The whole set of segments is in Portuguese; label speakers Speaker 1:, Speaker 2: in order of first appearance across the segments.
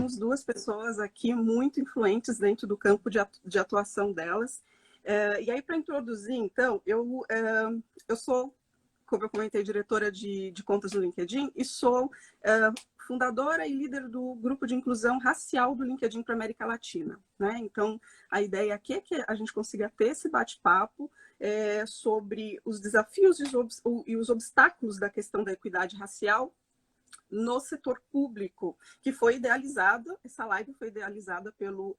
Speaker 1: temos duas pessoas aqui muito influentes dentro do campo de atuação delas. E aí, para introduzir, então, eu sou, como eu comentei, diretora de contas no LinkedIn e sou fundadora e líder do grupo de inclusão racial do LinkedIn para a América Latina, né? Então, a ideia aqui é que a gente consiga ter esse bate-papo sobre os desafios e os obstáculos da questão da equidade racial no setor público, que foi idealizada, essa live foi idealizada pelo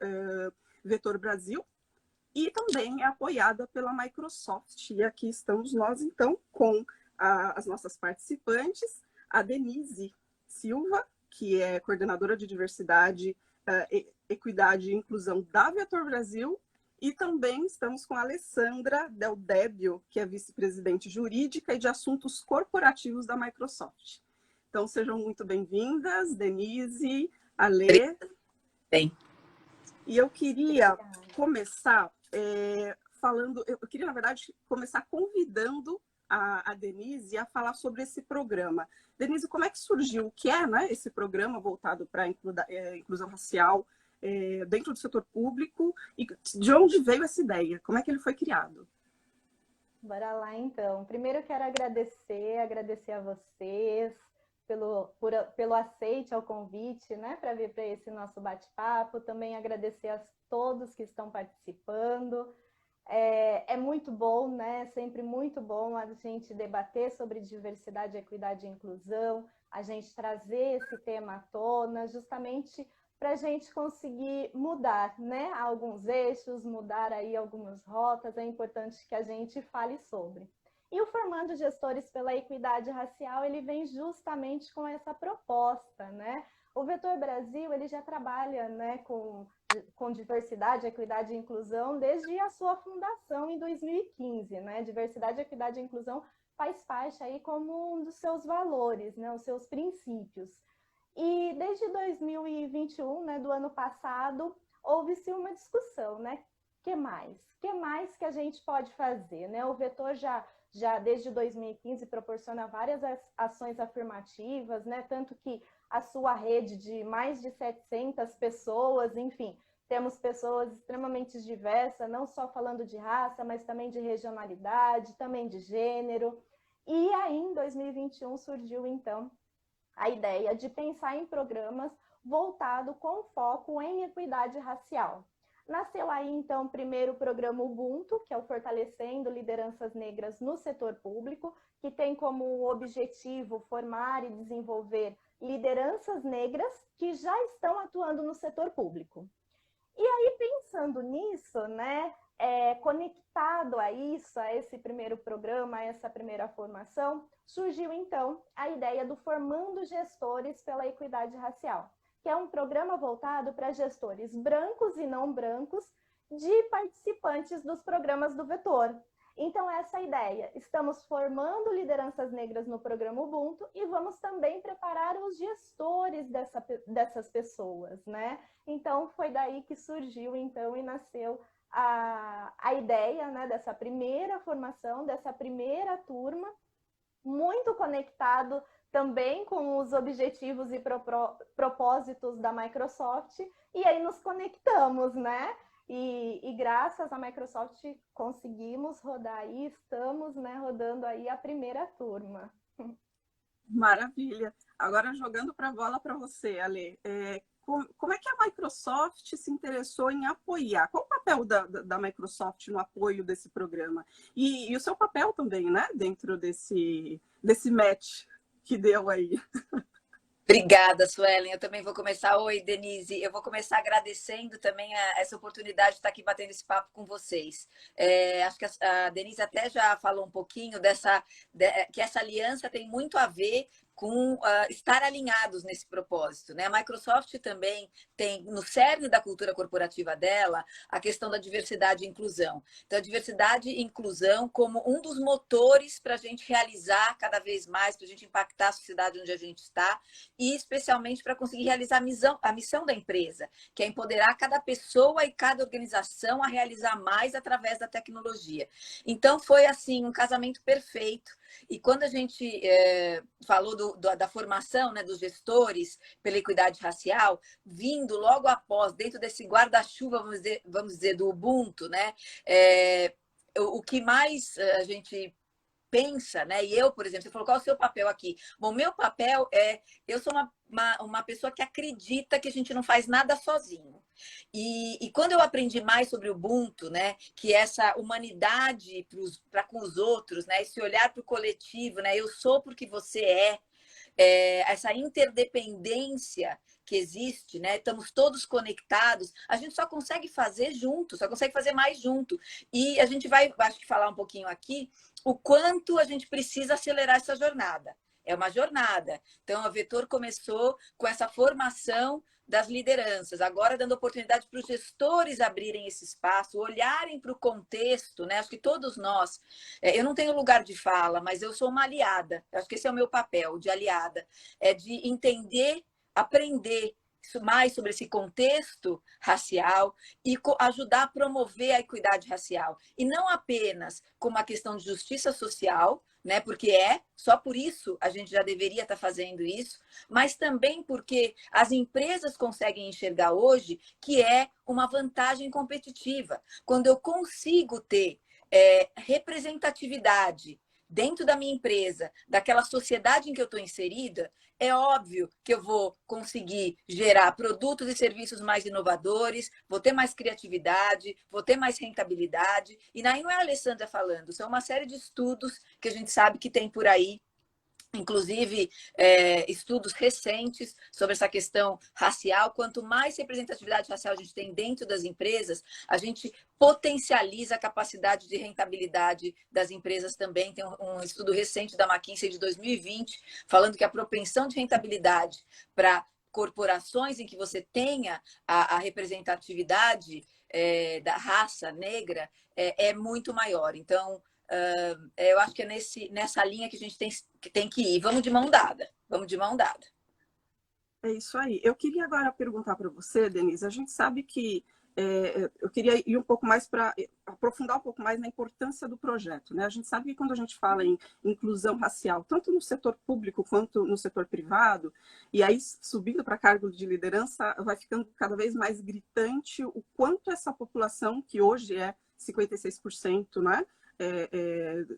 Speaker 1: Vetor Brasil e também é apoiada pela Microsoft. E aqui estamos nós, então, com as nossas participantes, a Denise Silva, que é coordenadora de diversidade, equidade e inclusão da Vetor Brasil, e também estamos com a Alessandra Del Débio, que é vice-presidente jurídica e de assuntos corporativos da Microsoft. Então, sejam muito bem-vindas, Denise, Alê.
Speaker 2: Bem.
Speaker 1: E eu queria começar eu queria, na verdade, começar convidando a Denise a falar sobre esse programa. Denise, como é que surgiu? O que é, né, esse programa voltado para a inclusão racial dentro do setor público e de onde veio essa ideia? Como é que ele foi criado?
Speaker 3: Bora lá, então. Primeiro, eu quero agradecer a vocês pelo aceite ao convite, né, para vir para esse nosso bate-papo. Também agradecer a todos que estão participando. É muito bom, né? Sempre muito bom a gente debater sobre diversidade, equidade e inclusão, a gente trazer esse tema à tona, justamente para a gente conseguir mudar, né, alguns eixos, mudar aí algumas rotas. É importante que a gente fale sobre. E o Formando Gestores pela Equidade Racial, ele vem justamente com essa proposta, né? O Vetor Brasil, ele já trabalha, né, com diversidade, equidade e inclusão desde a sua fundação em 2015, né? Diversidade, equidade e inclusão faz parte aí como um dos seus valores, né, os seus princípios. E desde 2021, né, do ano passado, houve-se uma discussão, né? Que mais? Que mais que a gente pode fazer, né? O Vetor já desde 2015 proporciona várias ações afirmativas, né? Tanto que a sua rede de mais de 700 pessoas, enfim, temos pessoas extremamente diversas, não só falando de raça, mas também de regionalidade, também de gênero. E aí, em 2021, surgiu, então, a ideia de pensar em programas voltados com foco em equidade racial. Nasceu aí, então, primeiro o programa Ubuntu, que é o Fortalecendo Lideranças Negras no Setor Público, que tem como objetivo formar e desenvolver lideranças negras que já estão atuando no setor público. E aí, pensando nisso, né, conectado a isso, a esse primeiro programa, a essa primeira formação, surgiu, então, a ideia do Formando Gestores pela Equidade Racial, que é um programa voltado para gestores brancos e não brancos de participantes dos programas do Vetor. Então, essa é a ideia. Estamos formando lideranças negras no programa Ubuntu e vamos também preparar os gestores dessas pessoas, né? Então, foi daí que surgiu, então, e nasceu a ideia, né, dessa primeira formação, dessa primeira turma, muito conectado também com os objetivos e propósitos da Microsoft, e aí nos conectamos, né? E graças à Microsoft conseguimos rodar aí, estamos, né, rodando aí a primeira turma.
Speaker 1: Maravilha. Agora, jogando para a bola para você, Ale, como é que a Microsoft se interessou em apoiar? Qual o papel da Microsoft no apoio desse programa? E o seu papel também, né, dentro desse match que deu aí?
Speaker 2: Obrigada, Suelen. Eu também vou começar. Oi, Denise. Eu vou começar agradecendo também essa oportunidade de estar aqui batendo esse papo com vocês. Acho que a Denise até já falou um pouquinho que essa aliança tem muito a ver com estar alinhados nesse propósito, né? A Microsoft também tem, no cerne da cultura corporativa dela, a questão da diversidade e inclusão. Então, a diversidade e inclusão como um dos motores para a gente realizar cada vez mais, para a gente impactar a sociedade onde a gente está, e especialmente para conseguir realizar a missão da empresa, que é empoderar cada pessoa e cada organização a realizar mais através da tecnologia. Então, foi assim um casamento perfeito. E quando a gente falou da formação, né, dos gestores pela equidade racial, vindo logo após, dentro desse guarda-chuva, vamos dizer, do Ubuntu, né, o que mais a gente pensa, né? E eu, por exemplo, você falou, qual é o seu papel aqui? Bom, meu papel eu sou uma pessoa que acredita que a gente não faz nada sozinho. E quando eu aprendi mais sobre o Ubuntu, né? Que essa humanidade para com os outros, né? Esse olhar para o coletivo, né? Eu sou porque você essa interdependência que existe, né? Estamos todos conectados, a gente só consegue fazer junto, só consegue fazer mais junto. E a gente vai, acho que falar um pouquinho aqui, o quanto a gente precisa acelerar essa jornada. É uma jornada. Então, a Vetor começou com essa formação das lideranças, agora dando oportunidade para os gestores abrirem esse espaço, olharem para o contexto, né? Acho que todos nós, eu não tenho lugar de fala, mas eu sou uma aliada, acho que esse é o meu papel de aliada, é de entender, aprender mais sobre esse contexto racial e ajudar a promover a equidade racial. E não apenas como uma questão de justiça social, né? Porque só por isso a gente já deveria estar fazendo isso, mas também porque as empresas conseguem enxergar hoje que é uma vantagem competitiva. Quando eu consigo ter representatividade dentro da minha empresa, daquela sociedade em que eu estou inserida, é óbvio que eu vou conseguir gerar produtos e serviços mais inovadores, vou ter mais criatividade, vou ter mais rentabilidade. E aí não é a Alessandra falando, são uma série de estudos que a gente sabe que tem por aí, inclusive estudos recentes sobre essa questão racial. Quanto mais representatividade racial a gente tem dentro das empresas, a gente potencializa a capacidade de rentabilidade das empresas também. Tem um estudo recente da McKinsey de 2020, falando que a propensão de rentabilidade para corporações em que você tenha a representatividade da raça negra é muito maior. Então, eu acho que é nessa linha que a gente tem que ir. Vamos de mão dada. Vamos de mão dada.
Speaker 1: É isso aí. Eu queria agora perguntar para você, Denise, a gente sabe que eu queria ir um pouco mais para aprofundar um pouco mais na importância do projeto, né? A gente sabe que quando a gente fala em inclusão racial, tanto no setor público quanto no setor privado, e aí subindo para cargo de liderança, vai ficando cada vez mais gritante o quanto essa população, que hoje é 56%, né?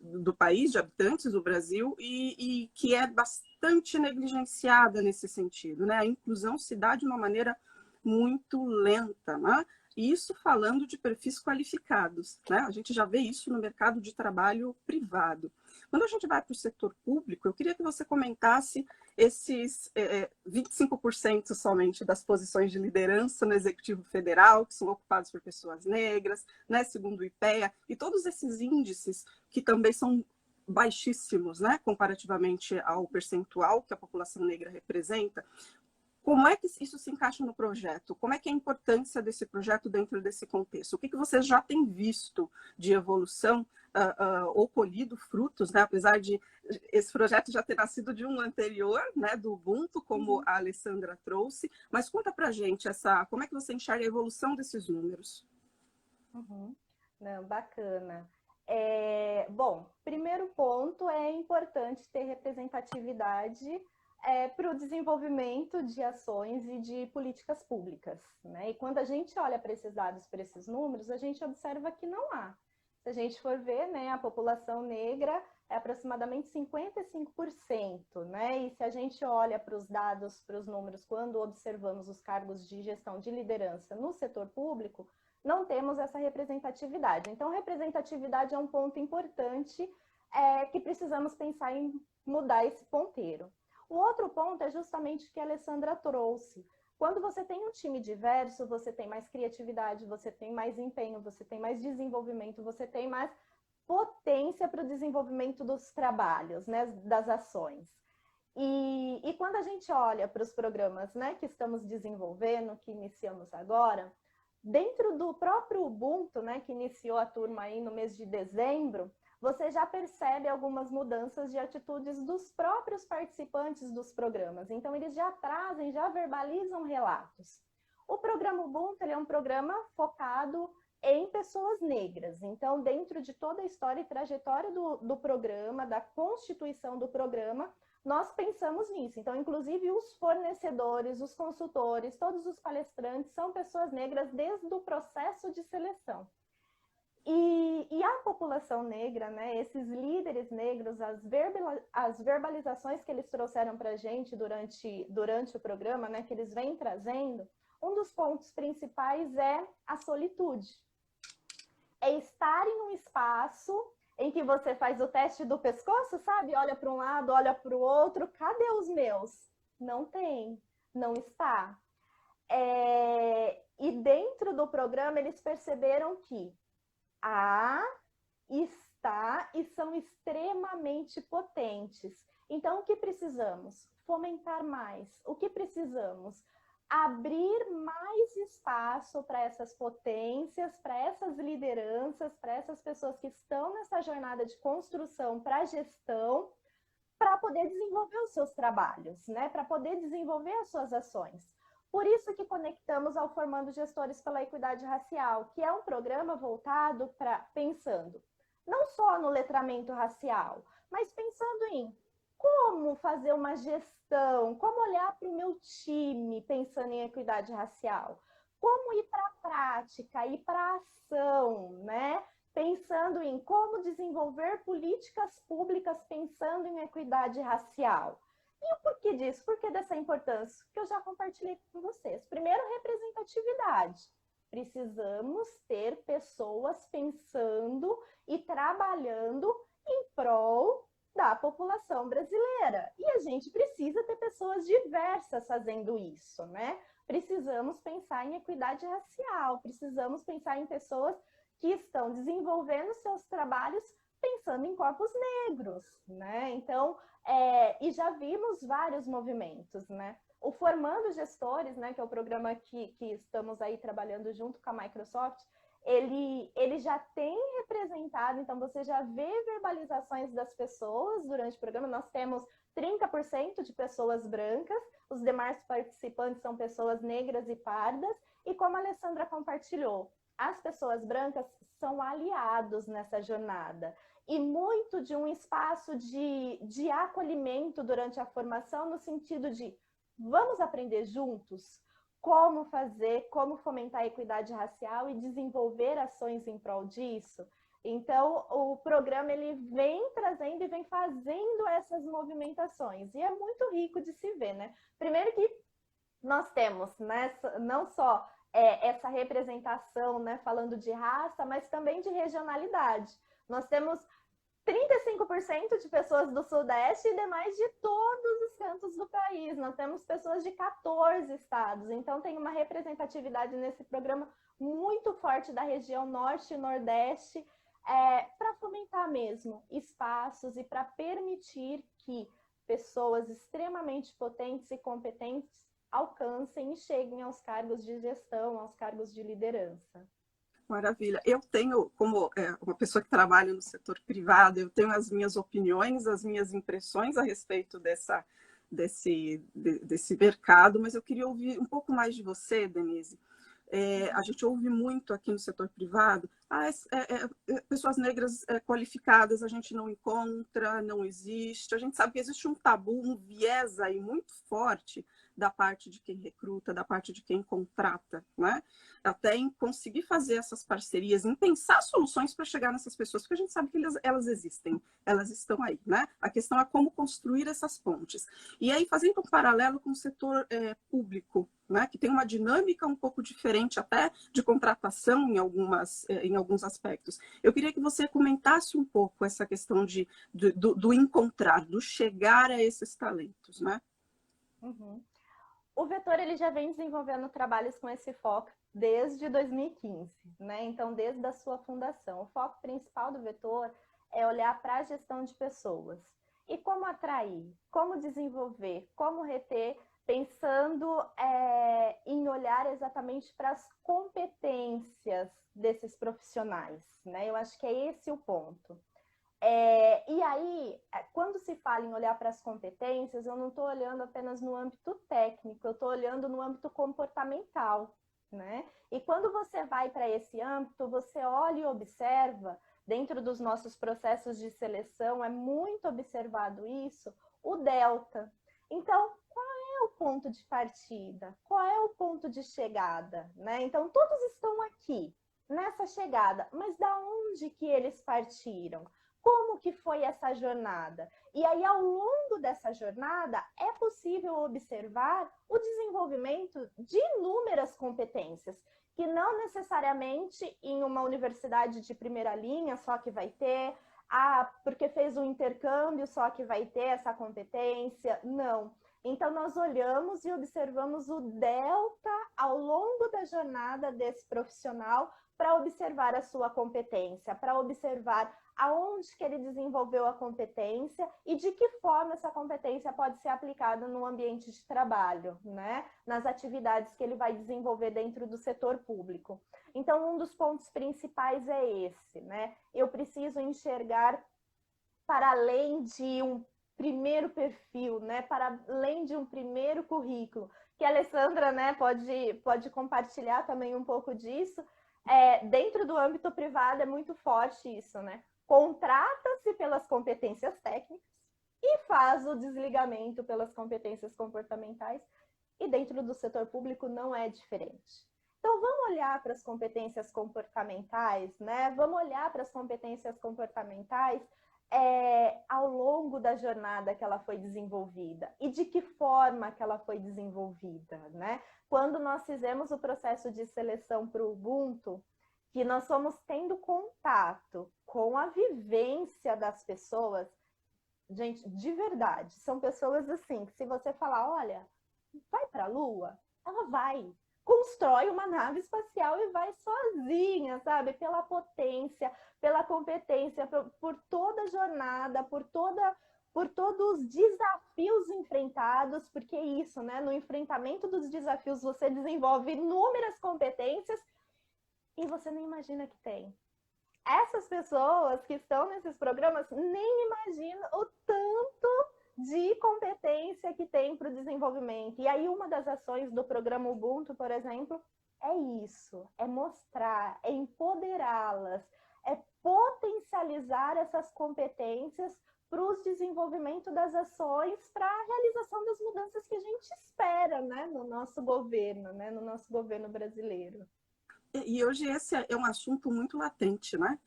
Speaker 1: Do país, de habitantes do Brasil, e que é bastante negligenciada nesse sentido, né? A inclusão se dá de uma maneira muito lenta, né? Isso falando de perfis qualificados, né? A gente já vê isso no mercado de trabalho privado. Quando a gente vai para o setor público, eu queria que você comentasse esses 25% somente das posições de liderança no Executivo Federal, que são ocupadas por pessoas negras, né, segundo o IPEA, e todos esses índices que também são baixíssimos, né, comparativamente ao percentual que a população negra representa. Como é que isso se encaixa no projeto? Como é que é a importância desse projeto dentro desse contexto? O que vocês já têm visto de evolução ou colhido frutos, né? Apesar de esse projeto já ter nascido de um anterior, né, do Ubuntu, como a Alessandra trouxe, mas conta pra gente como é que você enxerga a evolução desses números?
Speaker 3: Não, bacana. Bom, primeiro ponto, é importante ter representatividade para o desenvolvimento de ações e de políticas públicas, né? E quando a gente olha para esses dados, para esses números, a gente observa que não há. Se a gente for ver, né, a população negra é aproximadamente 55%, né? E se a gente olha para os dados, para os números, quando observamos os cargos de gestão de liderança no setor público, não temos essa representatividade. Então, representatividade é um ponto importante que precisamos pensar em mudar esse ponteiro. O outro ponto é justamente o que a Alessandra trouxe. Quando você tem um time diverso, você tem mais criatividade, você tem mais empenho, você tem mais desenvolvimento, você tem mais potência para o desenvolvimento dos trabalhos, né, das ações. E quando a gente olha para os programas, né, que estamos desenvolvendo, que iniciamos agora, dentro do próprio Ubuntu, né, que iniciou a turma aí no mês de dezembro, você já percebe algumas mudanças de atitudes dos próprios participantes dos programas. Então, eles já trazem, já verbalizam relatos. O programa Ubuntu ele é um programa focado em pessoas negras. Então, dentro de toda a história e trajetória do programa, da constituição do programa, nós pensamos nisso. Então, inclusive, os fornecedores, os consultores, todos os palestrantes são pessoas negras desde o processo de seleção. E a população negra, né, esses líderes negros, as verbalizações que eles trouxeram para a gente durante o programa, né, que eles vêm trazendo, um dos pontos principais é a solitude. É estar em um espaço em que você faz o teste do pescoço, sabe? Olha para um lado, olha para o outro. Cadê os meus? Não tem, não está. E dentro do programa eles perceberam que está e são extremamente potentes. Então, o que precisamos? Fomentar mais. O que precisamos? Abrir mais espaço para essas potências, para essas lideranças, para essas pessoas que estão nessa jornada de construção para a gestão, para poder desenvolver os seus trabalhos, né? Para poder desenvolver as suas ações. Por isso que conectamos ao Formando Gestores pela Equidade Racial, que é um programa voltado para pensando não só no letramento racial, mas pensando em como fazer uma gestão, como olhar para o meu time pensando em equidade racial, como ir para a prática, ir para a ação, né? Pensando em como desenvolver políticas públicas pensando em equidade racial. E o porquê disso? Por que dessa importância? Que eu já compartilhei com vocês. Primeiro, representatividade. Precisamos ter pessoas pensando e trabalhando em prol da população brasileira. E a gente precisa ter pessoas diversas fazendo isso, né? Precisamos pensar em equidade racial, precisamos pensar em pessoas que estão desenvolvendo seus trabalhos pensando em corpos negros, né? Então, e já vimos vários movimentos, né? O Formando Gestores, né, que é o programa que estamos aí trabalhando junto com a Microsoft, ele já tem representado, então você já vê verbalizações das pessoas durante o programa. Nós temos 30% de pessoas brancas, os demais participantes são pessoas negras e pardas, e como a Alessandra compartilhou, as pessoas brancas são aliados nessa jornada. E muito de um espaço de acolhimento durante a formação, no sentido de vamos aprender juntos como fazer, como fomentar a equidade racial e desenvolver ações em prol disso. Então, o programa ele vem trazendo e vem fazendo essas movimentações. E é muito rico de se ver, né? Primeiro que nós temos, né, não só essa representação, né, falando de raça, mas também de regionalidade. Nós temos 35% de pessoas do Sudeste e demais de todos os cantos do país. Nós temos pessoas de 14 estados. Então, tem uma representatividade nesse programa muito forte da região Norte e Nordeste, para fomentar mesmo espaços e para permitir que pessoas extremamente potentes e competentes alcancem e cheguem aos cargos de gestão, aos cargos de liderança.
Speaker 1: Maravilha. Eu tenho, como uma pessoa que trabalha no setor privado, eu tenho as minhas opiniões, as minhas impressões a respeito desse mercado, mas eu queria ouvir um pouco mais de você, Denise. A gente ouve muito aqui no setor privado, pessoas negras qualificadas a gente não encontra, não existe. A gente sabe que existe um tabu, um viés aí muito forte da parte de quem recruta, da parte de quem contrata, né? Até em conseguir fazer essas parcerias, em pensar soluções para chegar nessas pessoas, porque a gente sabe que elas existem, elas estão aí, né? A questão é como construir essas pontes. E aí, fazendo um paralelo com o setor público, né, que tem uma dinâmica um pouco diferente até de contratação em alguns aspectos. Eu queria que você comentasse um pouco essa questão do encontrar, do chegar a esses talentos, né?
Speaker 3: Uhum. O Vetor ele já vem desenvolvendo trabalhos com esse foco desde 2015, né? Então, desde a sua fundação. O foco principal do Vetor é olhar para a gestão de pessoas. E como atrair, como desenvolver, como reter, pensando em olhar exatamente para as competências desses profissionais, né? Eu acho que é esse o ponto. E aí, quando se fala em olhar para as competências, eu não estou olhando apenas no âmbito técnico, eu estou olhando no âmbito comportamental. né? E quando você vai para esse âmbito, você olha e observa, dentro dos nossos processos de seleção, é muito observado isso, o delta. Então, qual é o ponto de partida? Qual é o ponto de chegada, né? Então, todos estão aqui, nessa chegada, mas da onde que eles partiram? Como que foi essa jornada? E aí, ao longo dessa jornada, é possível observar o desenvolvimento de inúmeras competências, que não necessariamente em uma universidade de primeira linha só que vai ter, porque fez um intercâmbio só que vai ter essa competência, não. Então, nós olhamos e observamos o delta ao longo da jornada desse profissional para observar a sua competência, para observar aonde que ele desenvolveu a competência e de que forma essa competência pode ser aplicada no ambiente de trabalho, né? Nas atividades que ele vai desenvolver dentro do setor público. Então, um dos pontos principais é esse, né? Eu preciso enxergar para além de um primeiro perfil, né? Para além de um primeiro currículo, que a Alessandra, né, pode compartilhar também um pouco disso. Dentro do âmbito privado é muito forte isso, né? Contrata-se pelas competências técnicas e faz o desligamento pelas competências comportamentais, e dentro do setor público não é diferente. Então, vamos olhar para as competências comportamentais, né? Vamos olhar para as competências comportamentais ao longo da jornada que ela foi desenvolvida e de que forma que ela foi desenvolvida, né? Quando nós fizemos o processo de seleção para o Ubuntu, que nós fomos tendo contato com a vivência das pessoas, gente, de verdade, são pessoas assim, que se você falar, olha, vai para a Lua, ela vai. Constrói uma nave espacial e vai sozinha, sabe? Pela potência, pela competência, por toda a jornada, por todos os desafios enfrentados, porque é isso, né? No enfrentamento dos desafios você desenvolve inúmeras competências e você nem imagina que tem. Essas pessoas que estão nesses programas nem imaginam o tanto de competência que tem para o desenvolvimento. E aí uma das ações do programa Ubuntu, por exemplo, é isso, é mostrar, é empoderá-las, é potencializar essas competências para o desenvolvimento das ações, para a realização das mudanças que a gente espera, né, no nosso governo, né, no nosso governo brasileiro.
Speaker 1: E hoje esse é um assunto muito latente, né?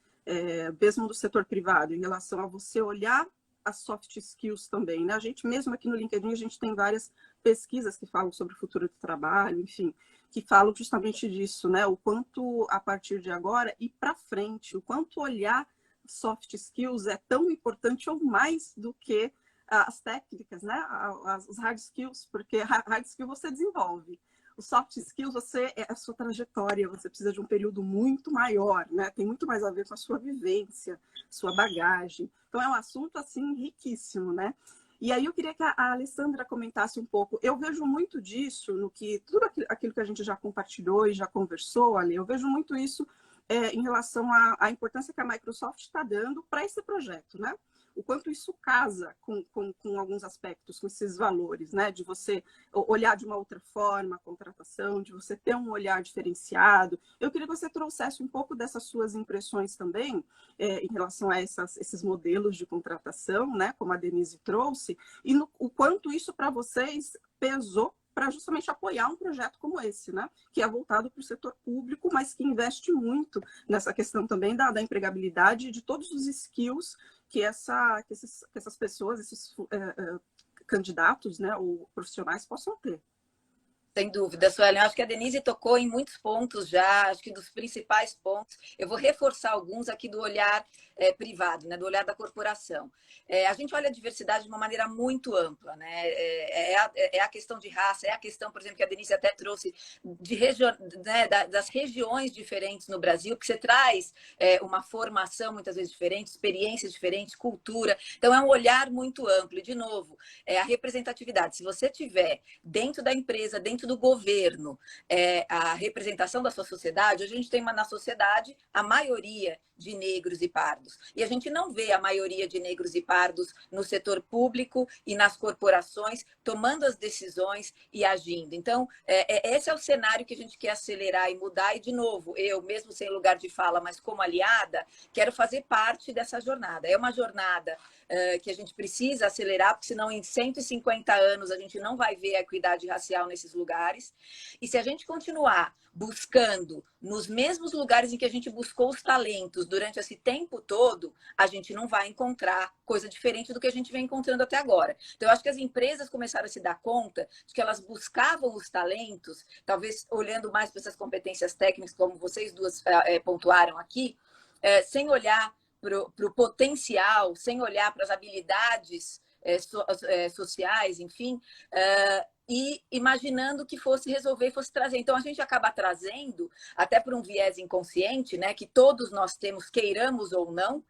Speaker 1: Mesmo do setor privado, em relação a você olhar as soft skills também, né? A gente mesmo aqui no LinkedIn, a gente tem várias pesquisas que falam sobre o futuro do trabalho, enfim, que falam justamente disso, né? O quanto a partir de agora e para frente, o quanto olhar soft skills é tão importante ou mais do que as técnicas, né? As hard skills, porque hard skill você desenvolve. O soft skills, é a sua trajetória, você precisa de um período muito maior, né? Tem muito mais a ver com a sua vivência, sua bagagem. Então, é um assunto, assim, riquíssimo, né? E aí eu queria que a Alessandra comentasse um pouco. Eu vejo muito disso, no que tudo aquilo que a gente já compartilhou e já conversou, Ale, eu vejo muito isso em relação à importância que a Microsoft está dando para esse projeto, né? O quanto isso casa com alguns aspectos, com esses valores, né? De você olhar de uma outra forma a contratação, de você ter um olhar diferenciado. Eu queria que você trouxesse um pouco dessas suas impressões também em relação a esses modelos de contratação, né? Como a Denise trouxe, e o quanto isso para vocês pesou para justamente apoiar um projeto como esse, né? Que é voltado para o setor público, mas que investe muito nessa questão também da empregabilidade e de todos os skills que essas pessoas, esses candidatos, né, ou profissionais possam ter.
Speaker 2: Sem dúvida, Suelen. Eu acho que a Denise tocou em muitos pontos já, acho que dos principais pontos. Eu vou reforçar alguns aqui do olhar privado, né, do olhar da corporação. A gente olha a diversidade de uma maneira muito ampla, né? É a questão de raça, é a questão, por exemplo, que a Denise até trouxe né, das regiões diferentes no Brasil, que você traz uma formação muitas vezes diferente, experiências diferentes, cultura. Então, é um olhar muito amplo. E, de novo, a representatividade. Se você tiver dentro da empresa, dentro do governo, a representação da sua sociedade, hoje a gente tem na sociedade a maioria de negros e pardos. E a gente não vê a maioria de negros e pardos no setor público e nas corporações tomando as decisões e agindo. Então, esse é o cenário que a gente quer acelerar e mudar. E, de novo, eu, mesmo sem lugar de fala, mas como aliada, quero fazer parte dessa jornada. É uma jornada que a gente precisa acelerar, porque senão em 150 anos a gente não vai ver a equidade racial nesses lugares. E se a gente continuar buscando nos mesmos lugares em que a gente buscou os talentos durante esse tempo todo, a gente não vai encontrar coisa diferente do que a gente vem encontrando até agora. Então, eu acho que as empresas começaram a se dar conta de que elas buscavam os talentos, talvez olhando mais para essas competências técnicas, como vocês duas pontuaram aqui, sem olhar para o potencial, sem olhar para as habilidades sociais, enfim, e imaginando que fosse resolver, fosse trazer. Então, a gente acaba trazendo, até por um viés inconsciente, né, que todos nós temos, queiramos ou não,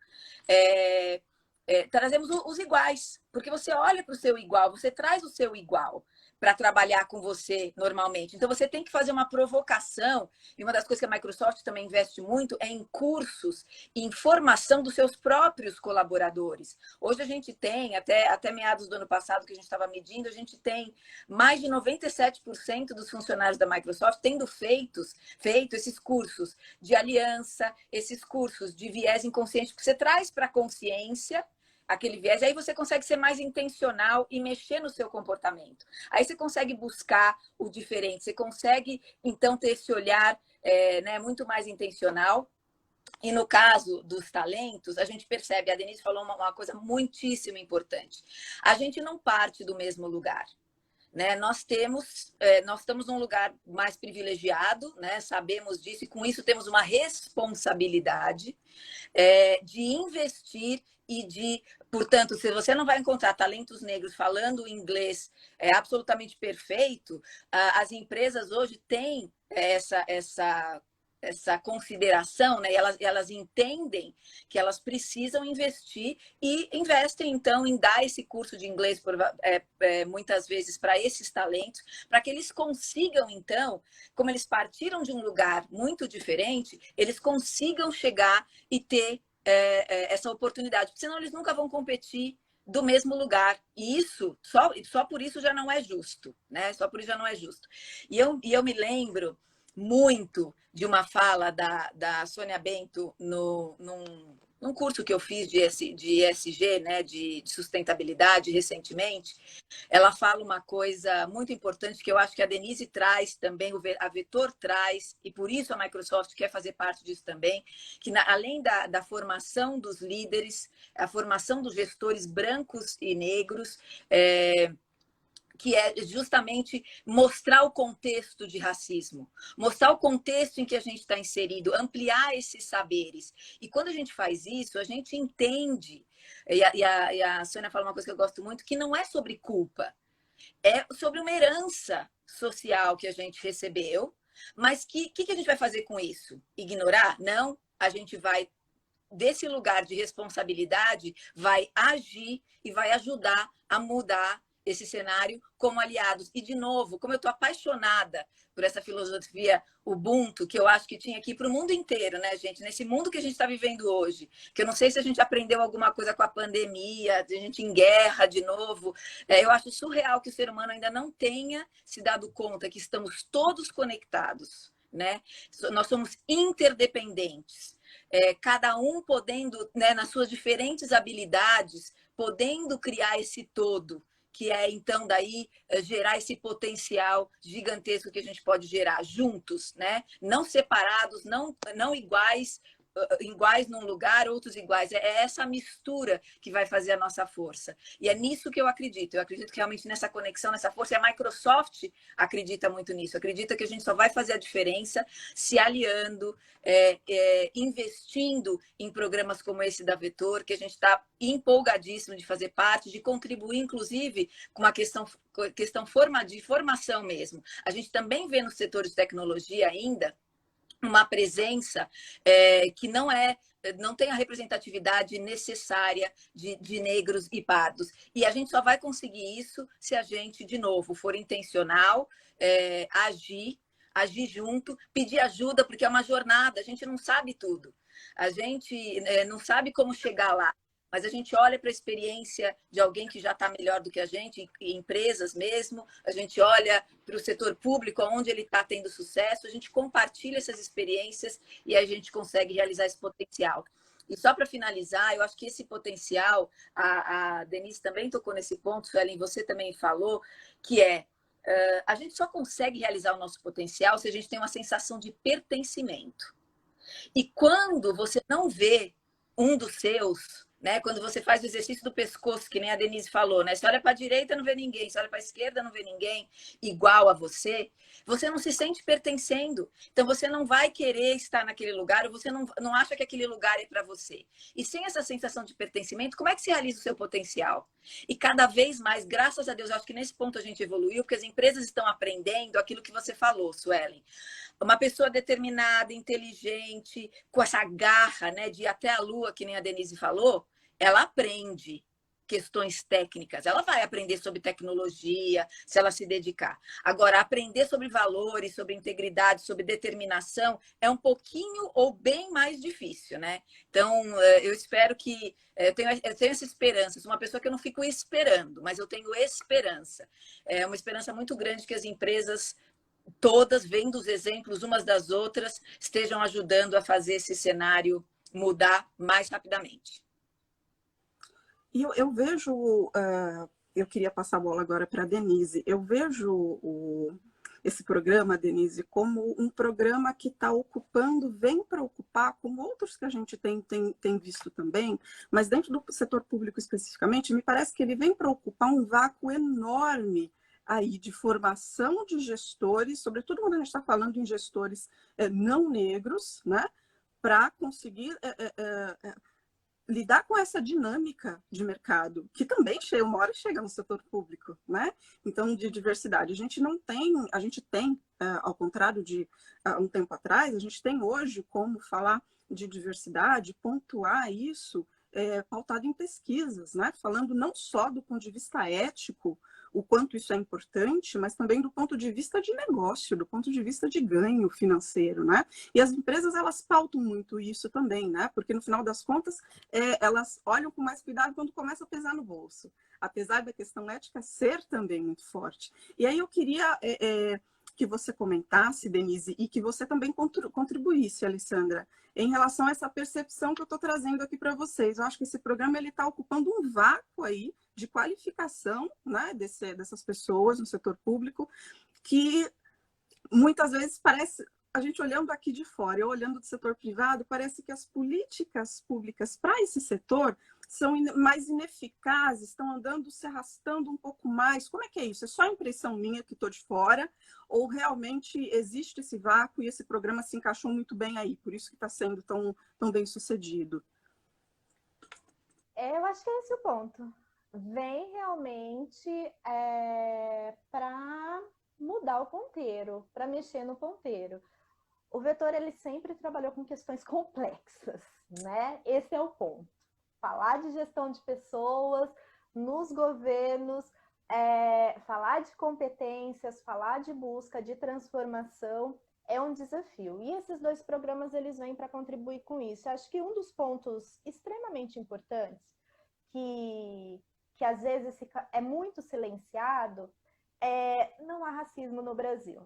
Speaker 2: trazemos os iguais, porque você olha para o seu igual, você traz o seu igual para trabalhar com você normalmente. Então, você tem que fazer uma provocação, e uma das coisas que a Microsoft também investe muito é em cursos, em formação dos seus próprios colaboradores. Hoje a gente tem, até meados do ano passado que a gente estava medindo, a gente tem mais de 97% dos funcionários da Microsoft tendo feito esses cursos de aliança, esses cursos de viés inconsciente, que você traz para a consciência aquele viés, e aí você consegue ser mais intencional e mexer no seu comportamento. Aí você consegue buscar o diferente, você consegue, então, ter esse olhar muito mais intencional. E no caso dos talentos, a gente percebe, a Denise falou uma coisa muitíssimo importante. A gente não parte do mesmo lugar. Né? Nós estamos num lugar mais privilegiado, né? Sabemos disso, e com isso temos uma responsabilidade de investir e de, portanto, se você não vai encontrar talentos negros falando inglês absolutamente perfeito, as empresas hoje têm essa consideração, né? Elas entendem que elas precisam investir e investem, então, em dar esse curso de inglês, muitas vezes, para esses talentos, para que eles consigam, então, como eles partiram de um lugar muito diferente, eles consigam chegar e ter essa oportunidade, porque senão eles nunca vão competir do mesmo lugar. E isso, só por isso já não é justo, né? Só por isso já não é justo. E eu me lembro muito de uma fala da Sônia Bento num curso que eu fiz de ESG, né, de sustentabilidade recentemente. Ela fala uma coisa muito importante que eu acho que a Denise traz também, a Vetor traz, e por isso a Microsoft quer fazer parte disso também, que além da formação dos líderes, a formação dos gestores brancos e negros, que é justamente mostrar o contexto de racismo, mostrar o contexto em que a gente está inserido, ampliar esses saberes. E quando a gente faz isso, a gente entende, e a Sônia fala uma coisa que eu gosto muito, que não é sobre culpa, é sobre uma herança social que a gente recebeu, mas que a gente vai fazer com isso? Ignorar? Não, a gente vai, desse lugar de responsabilidade, vai agir e vai ajudar a mudar esse cenário como aliados. E, de novo, como eu estou apaixonada por essa filosofia Ubuntu, que eu acho que tinha aqui para o mundo inteiro, né, gente? Nesse mundo que a gente está vivendo hoje, que eu não sei se a gente aprendeu alguma coisa com a pandemia, a gente em guerra de novo. Eu acho surreal que o ser humano ainda não tenha se dado conta que estamos todos conectados, né? Nós somos interdependentes. Cada um podendo, né, nas suas diferentes habilidades, podendo criar esse todo, que é, então, daí gerar esse potencial gigantesco que a gente pode gerar juntos, né? Não separados, não iguais num lugar, outros iguais. É essa mistura que vai fazer a nossa força. E é nisso que eu acredito. Eu acredito que realmente nessa conexão, nessa força. E a Microsoft acredita muito nisso. Acredita que a gente só vai fazer a diferença se aliando, investindo em programas como esse da Vetor, que a gente está empolgadíssimo de fazer parte, de contribuir, inclusive, com uma questão de formação mesmo. A gente também vê no setor de tecnologia ainda uma presença que não tem a representatividade necessária de negros e pardos. E a gente só vai conseguir isso se a gente, de novo, for intencional, agir, agir junto, pedir ajuda, porque é uma jornada, a gente não sabe tudo. A gente não sabe como chegar lá, mas a gente olha para a experiência de alguém que já está melhor do que a gente, em empresas mesmo, a gente olha para o setor público, onde ele está tendo sucesso, a gente compartilha essas experiências e a gente consegue realizar esse potencial. E só para finalizar, eu acho que esse potencial, a Denise também tocou nesse ponto, Suelen, você também falou, que a gente só consegue realizar o nosso potencial se a gente tem uma sensação de pertencimento. E quando você não vê um dos seus, né? Quando você faz o exercício do pescoço, que nem a Denise falou, né? Você olha para a direita, não vê ninguém. Você olha para a esquerda, não vê ninguém igual a você. Você não se sente pertencendo. Então, você não vai querer estar naquele lugar, ou você não acha que aquele lugar é para você. E sem essa sensação de pertencimento, como é que se realiza o seu potencial? E cada vez mais, graças a Deus, acho que nesse ponto a gente evoluiu, porque as empresas estão aprendendo aquilo que você falou, Suelen. Uma pessoa determinada, inteligente, com essa garra, né, de ir até a lua, que nem a Denise falou, ela aprende questões técnicas. Ela vai aprender sobre tecnologia, se ela se dedicar. Agora, aprender sobre valores, sobre integridade, sobre determinação, é um pouquinho ou bem mais difícil, né? Então, eu espero que... Eu tenho essa esperança. Sou uma pessoa que eu não fico esperando, mas eu tenho esperança. É uma esperança muito grande que as empresas todas, vendo os exemplos umas das outras, estejam ajudando a fazer esse cenário mudar mais rapidamente.
Speaker 1: E eu vejo, eu queria passar a bola agora para a Denise, eu vejo esse programa, Denise, como um programa que está ocupando, vem para ocupar, como outros que a gente tem visto também, mas dentro do setor público especificamente, me parece que ele vem para ocupar um vácuo enorme aí de formação de gestores, sobretudo quando a gente está falando em gestores não negros, né, para conseguir lidar com essa dinâmica de mercado, que também chega, uma hora chega no setor público, né? Então, de diversidade. A gente tem, ao contrário de um tempo atrás, a gente tem hoje como falar de diversidade, pontuar isso pautado em pesquisas, né? Falando não só do ponto de vista ético, o quanto isso é importante, mas também do ponto de vista de negócio, do ponto de vista de ganho financeiro, né? E as empresas, elas pautam muito isso também, né? Porque no final das contas, elas olham com mais cuidado quando começa a pesar no bolso, apesar da questão ética ser também muito forte. E aí eu queria que você comentasse, Denise, e que você também contribuísse, Alessandra, em relação a essa percepção que eu estou trazendo aqui para vocês. Eu acho que esse programa está ocupando um vácuo aí de qualificação, né, dessas pessoas no setor público, que muitas vezes parece, a gente olhando aqui de fora, eu olhando do setor privado, parece que as políticas públicas para esse setor são mais ineficazes, estão andando, se arrastando um pouco mais. Como é que é isso? É só impressão minha que estou de fora? Ou realmente existe esse vácuo e esse programa se encaixou muito bem aí, por isso que está sendo tão bem sucedido?
Speaker 3: Eu acho que é esse o ponto. Vem realmente para mudar o ponteiro, para mexer no ponteiro. O Vetor, ele sempre trabalhou com questões complexas, né? Esse é o ponto. Falar de gestão de pessoas nos governos, falar de competências, falar de busca, de transformação, é um desafio. E esses dois programas, eles vêm para contribuir com isso. Acho que um dos pontos extremamente importantes, que às vezes é muito silenciado, não há racismo no Brasil.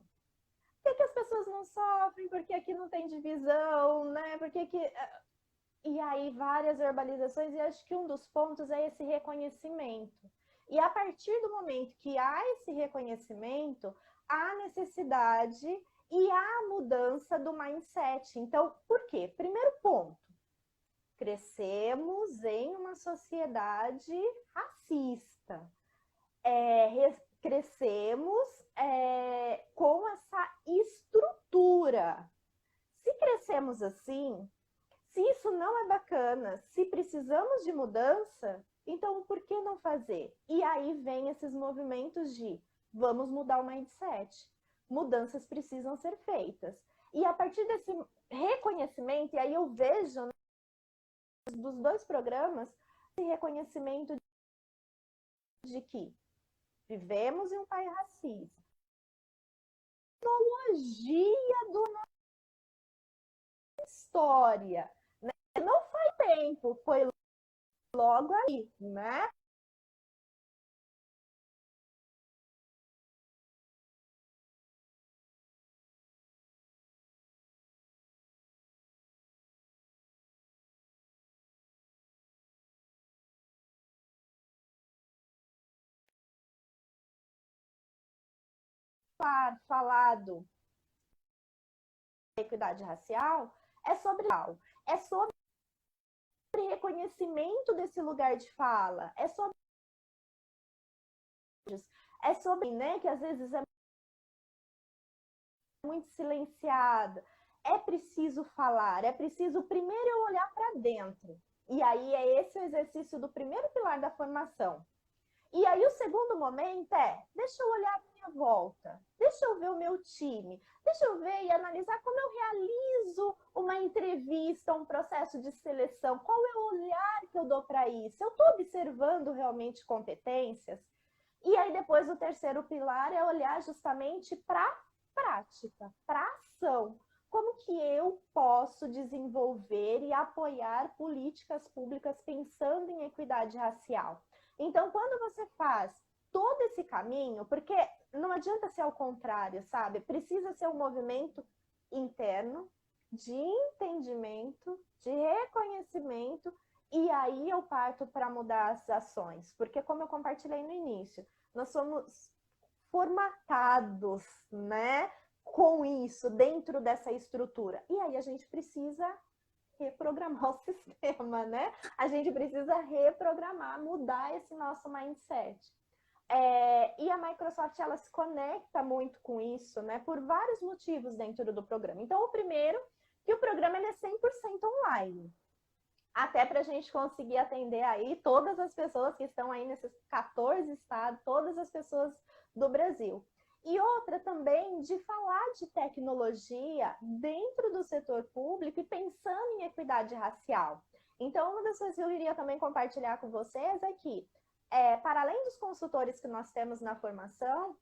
Speaker 3: Por que as pessoas não sofrem? Porque aqui não tem divisão, né? Porque que... E aí várias verbalizações, e acho que um dos pontos é esse reconhecimento. E a partir do momento que há esse reconhecimento, há necessidade e há mudança do mindset. Então, por quê? Primeiro ponto, crescemos em uma sociedade racista. Crescemos com essa estrutura. Se crescemos assim, se isso não é bacana, se precisamos de mudança, então por que não fazer? E aí vem esses movimentos de vamos mudar o mindset. Mudanças precisam ser feitas. E a partir desse reconhecimento, e aí eu vejo, né, dos dois programas, esse reconhecimento de que vivemos em um país racista. tecnologia do nossa história, né? Não foi tempo, foi logo aí, né? Falado equidade racial é sobre reconhecimento desse lugar de fala, é sobre, né, que às vezes é muito silenciado. É preciso falar, é preciso primeiro eu olhar para dentro. E aí é esse o exercício do primeiro pilar da formação. E aí o segundo momento é, deixa eu olhar a minha volta, deixa eu ver o meu time, deixa eu ver e analisar como eu realizo uma entrevista, um processo de seleção, qual é o olhar que eu dou para isso? Eu estou observando realmente competências? E aí depois o terceiro pilar é olhar justamente para a prática, para a ação. Como que eu posso desenvolver e apoiar políticas públicas pensando em equidade racial? Então, quando você faz todo esse caminho, porque não adianta ser ao contrário, sabe? Precisa ser um movimento interno, de entendimento, de reconhecimento, e aí eu parto para mudar as ações. Porque, como eu compartilhei no início, nós somos formatados, né, com isso, dentro dessa estrutura. E aí a gente precisa reprogramar o sistema, né? A gente precisa reprogramar, mudar esse nosso mindset. E a Microsoft, ela se conecta muito com isso, né? Por vários motivos dentro do programa. Então, o primeiro, que o programa ele é 100% online. Até para a gente conseguir atender aí todas as pessoas que estão aí nesses 14 estados, todas as pessoas do Brasil. E outra também de falar de tecnologia dentro do setor público e pensando em equidade racial. Então, uma das coisas que eu queria também compartilhar com vocês é que, para além dos consultores que nós temos na formação,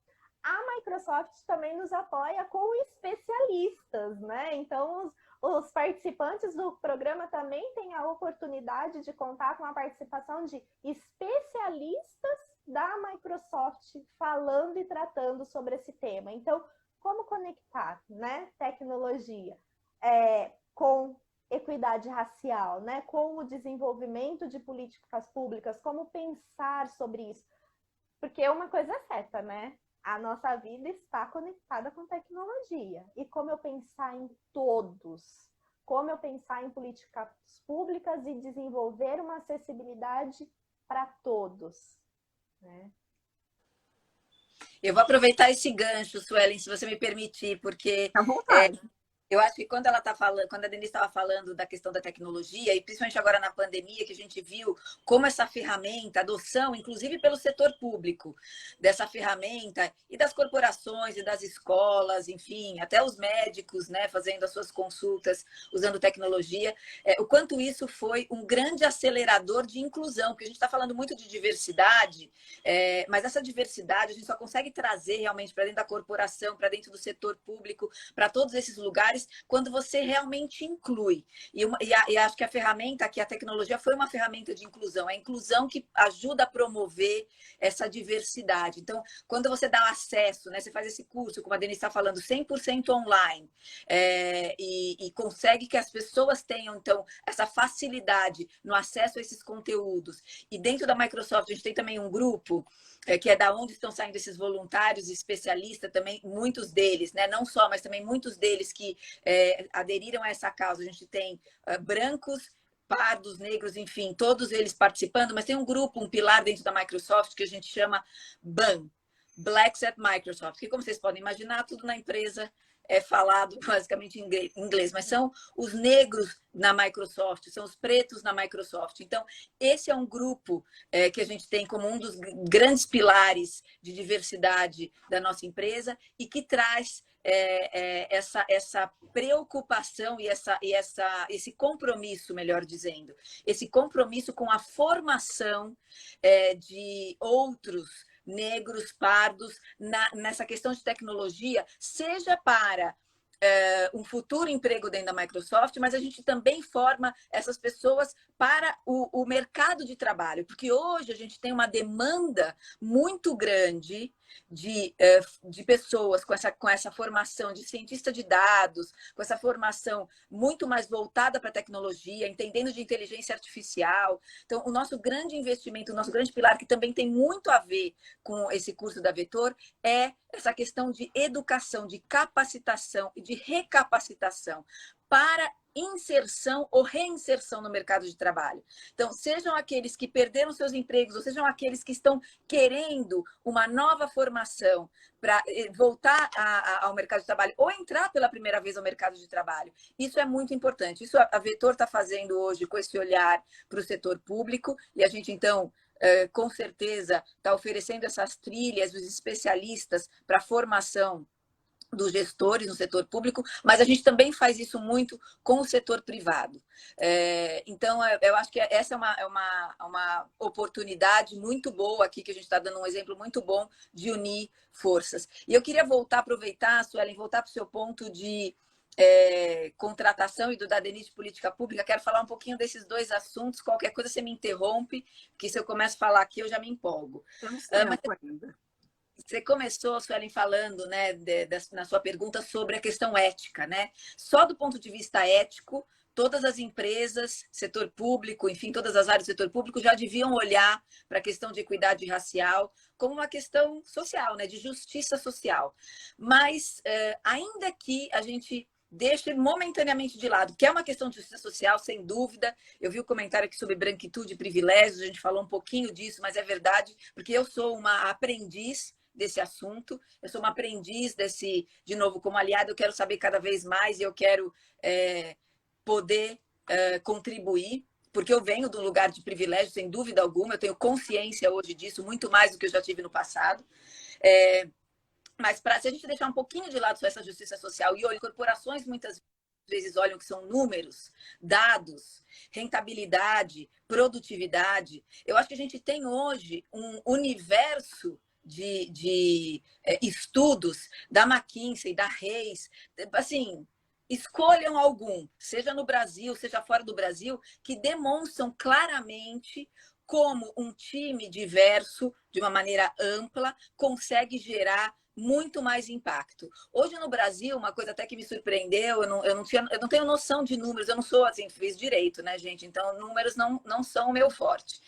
Speaker 3: a Microsoft também nos apoia com especialistas, né? Então, os participantes do programa também têm a oportunidade de contar com a participação de especialistas da Microsoft falando e tratando sobre esse tema. Então, como conectar, né, tecnologia com equidade racial, né, com o desenvolvimento de políticas públicas, como pensar sobre isso? Porque uma coisa é certa, né? A nossa vida está conectada com tecnologia. E como eu pensar em todos? Como eu pensar em políticas públicas e desenvolver uma acessibilidade para todos? Né?
Speaker 2: Eu vou aproveitar esse gancho, Suelen, se você me permitir, porque
Speaker 1: À vontade.
Speaker 2: eu acho que quando ela tá falando, quando a Denise estava falando da questão da tecnologia, e principalmente agora na pandemia, que a gente viu como essa ferramenta, a adoção, inclusive pelo setor público, dessa ferramenta, e das corporações, e das escolas, enfim, até os médicos, né, fazendo as suas consultas, usando tecnologia, o quanto isso foi um grande acelerador de inclusão, porque a gente está falando muito de diversidade, mas essa diversidade a gente só consegue trazer realmente para dentro da corporação, para dentro do setor público, para todos esses lugares, quando você realmente inclui. E acho que a ferramenta, que a tecnologia foi uma ferramenta de inclusão, é a inclusão que ajuda a promover essa diversidade. Então, quando você dá acesso, né, você faz esse curso, como a Denise está falando, 100% online, e consegue que as pessoas tenham, então, essa facilidade no acesso a esses conteúdos. E dentro da Microsoft, a gente tem também um grupo, que é da onde estão saindo esses voluntários especialistas também, muitos deles, né? Não só, mas também muitos deles que aderiram a essa causa. A gente tem brancos, pardos, negros, enfim, todos eles participando, mas tem um grupo, um pilar dentro da Microsoft que a gente chama BAM, Blacks at Microsoft, que, como vocês podem imaginar, tudo na empresa é falado basicamente em inglês, mas são os negros na Microsoft, são os pretos na Microsoft. Então, esse é um grupo que a gente tem como um dos grandes pilares de diversidade da nossa empresa e que traz essa preocupação e esse compromisso, melhor dizendo, esse compromisso com a formação de outros negros, pardos, nessa questão de tecnologia, seja para um futuro emprego dentro da Microsoft, mas a gente também forma essas pessoas para o mercado de trabalho, porque hoje a gente tem uma demanda muito grande de pessoas com essa formação de cientista de dados, com essa formação muito mais voltada para a tecnologia, entendendo de inteligência artificial. Então, o nosso grande investimento, o nosso grande pilar, que também tem muito a ver com esse curso da Vetor, é essa questão de educação, de capacitação e de recapacitação para inserção ou reinserção no mercado de trabalho. Então, sejam aqueles que perderam seus empregos, ou sejam aqueles que estão querendo uma nova formação para voltar ao mercado de trabalho ou entrar pela primeira vez ao mercado de trabalho. Isso é muito importante. Isso a Vetor está fazendo hoje com esse olhar para o setor público, e a gente, então, com certeza, está oferecendo essas trilhas, os especialistas para a formação dos gestores no setor público, mas a gente também faz isso muito com o setor privado. Então, eu acho que essa é uma oportunidade muito boa aqui, que a gente está dando um exemplo muito bom de unir forças. E eu queria aproveitar, Suelen, voltar para o seu ponto de contratação e da Denise de política pública. Quero falar um pouquinho desses dois assuntos. Qualquer coisa você me interrompe, porque se eu começo a falar aqui, eu já me empolgo.
Speaker 1: Temos tempo ainda.
Speaker 2: Você começou, Suelen, falando, né, na sua pergunta sobre a questão ética, né? Só do ponto de vista ético, todas as empresas, setor público, enfim, todas as áreas do setor público já deviam olhar para a questão de equidade racial como uma questão social, né, de justiça social. Mas, ainda que a gente deixe momentaneamente de lado, que é uma questão de justiça social, sem dúvida. Eu vi o comentário aqui sobre branquitude e privilégios, a gente falou um pouquinho disso, mas é verdade, porque eu sou uma aprendiz desse assunto, eu sou uma aprendiz de novo, como aliada, eu quero saber cada vez mais e eu quero poder contribuir, porque eu venho de um lugar de privilégio, sem dúvida alguma, eu tenho consciência hoje disso, muito mais do que eu já tive no passado. Mas se a gente deixar um pouquinho de lado só essa justiça social e olhar, corporações muitas vezes olham que são números, dados, rentabilidade, produtividade. Eu acho que a gente tem hoje um universo de estudos da McKinsey, da Reis, assim, escolham algum, seja no Brasil, seja fora do Brasil, que demonstram claramente como um time diverso, de uma maneira ampla, consegue gerar muito mais impacto. Hoje no Brasil, uma coisa até que me surpreendeu, eu não tenho noção de números, eu não sou assim, fiz direito, né, gente? Então, números não são o meu forte.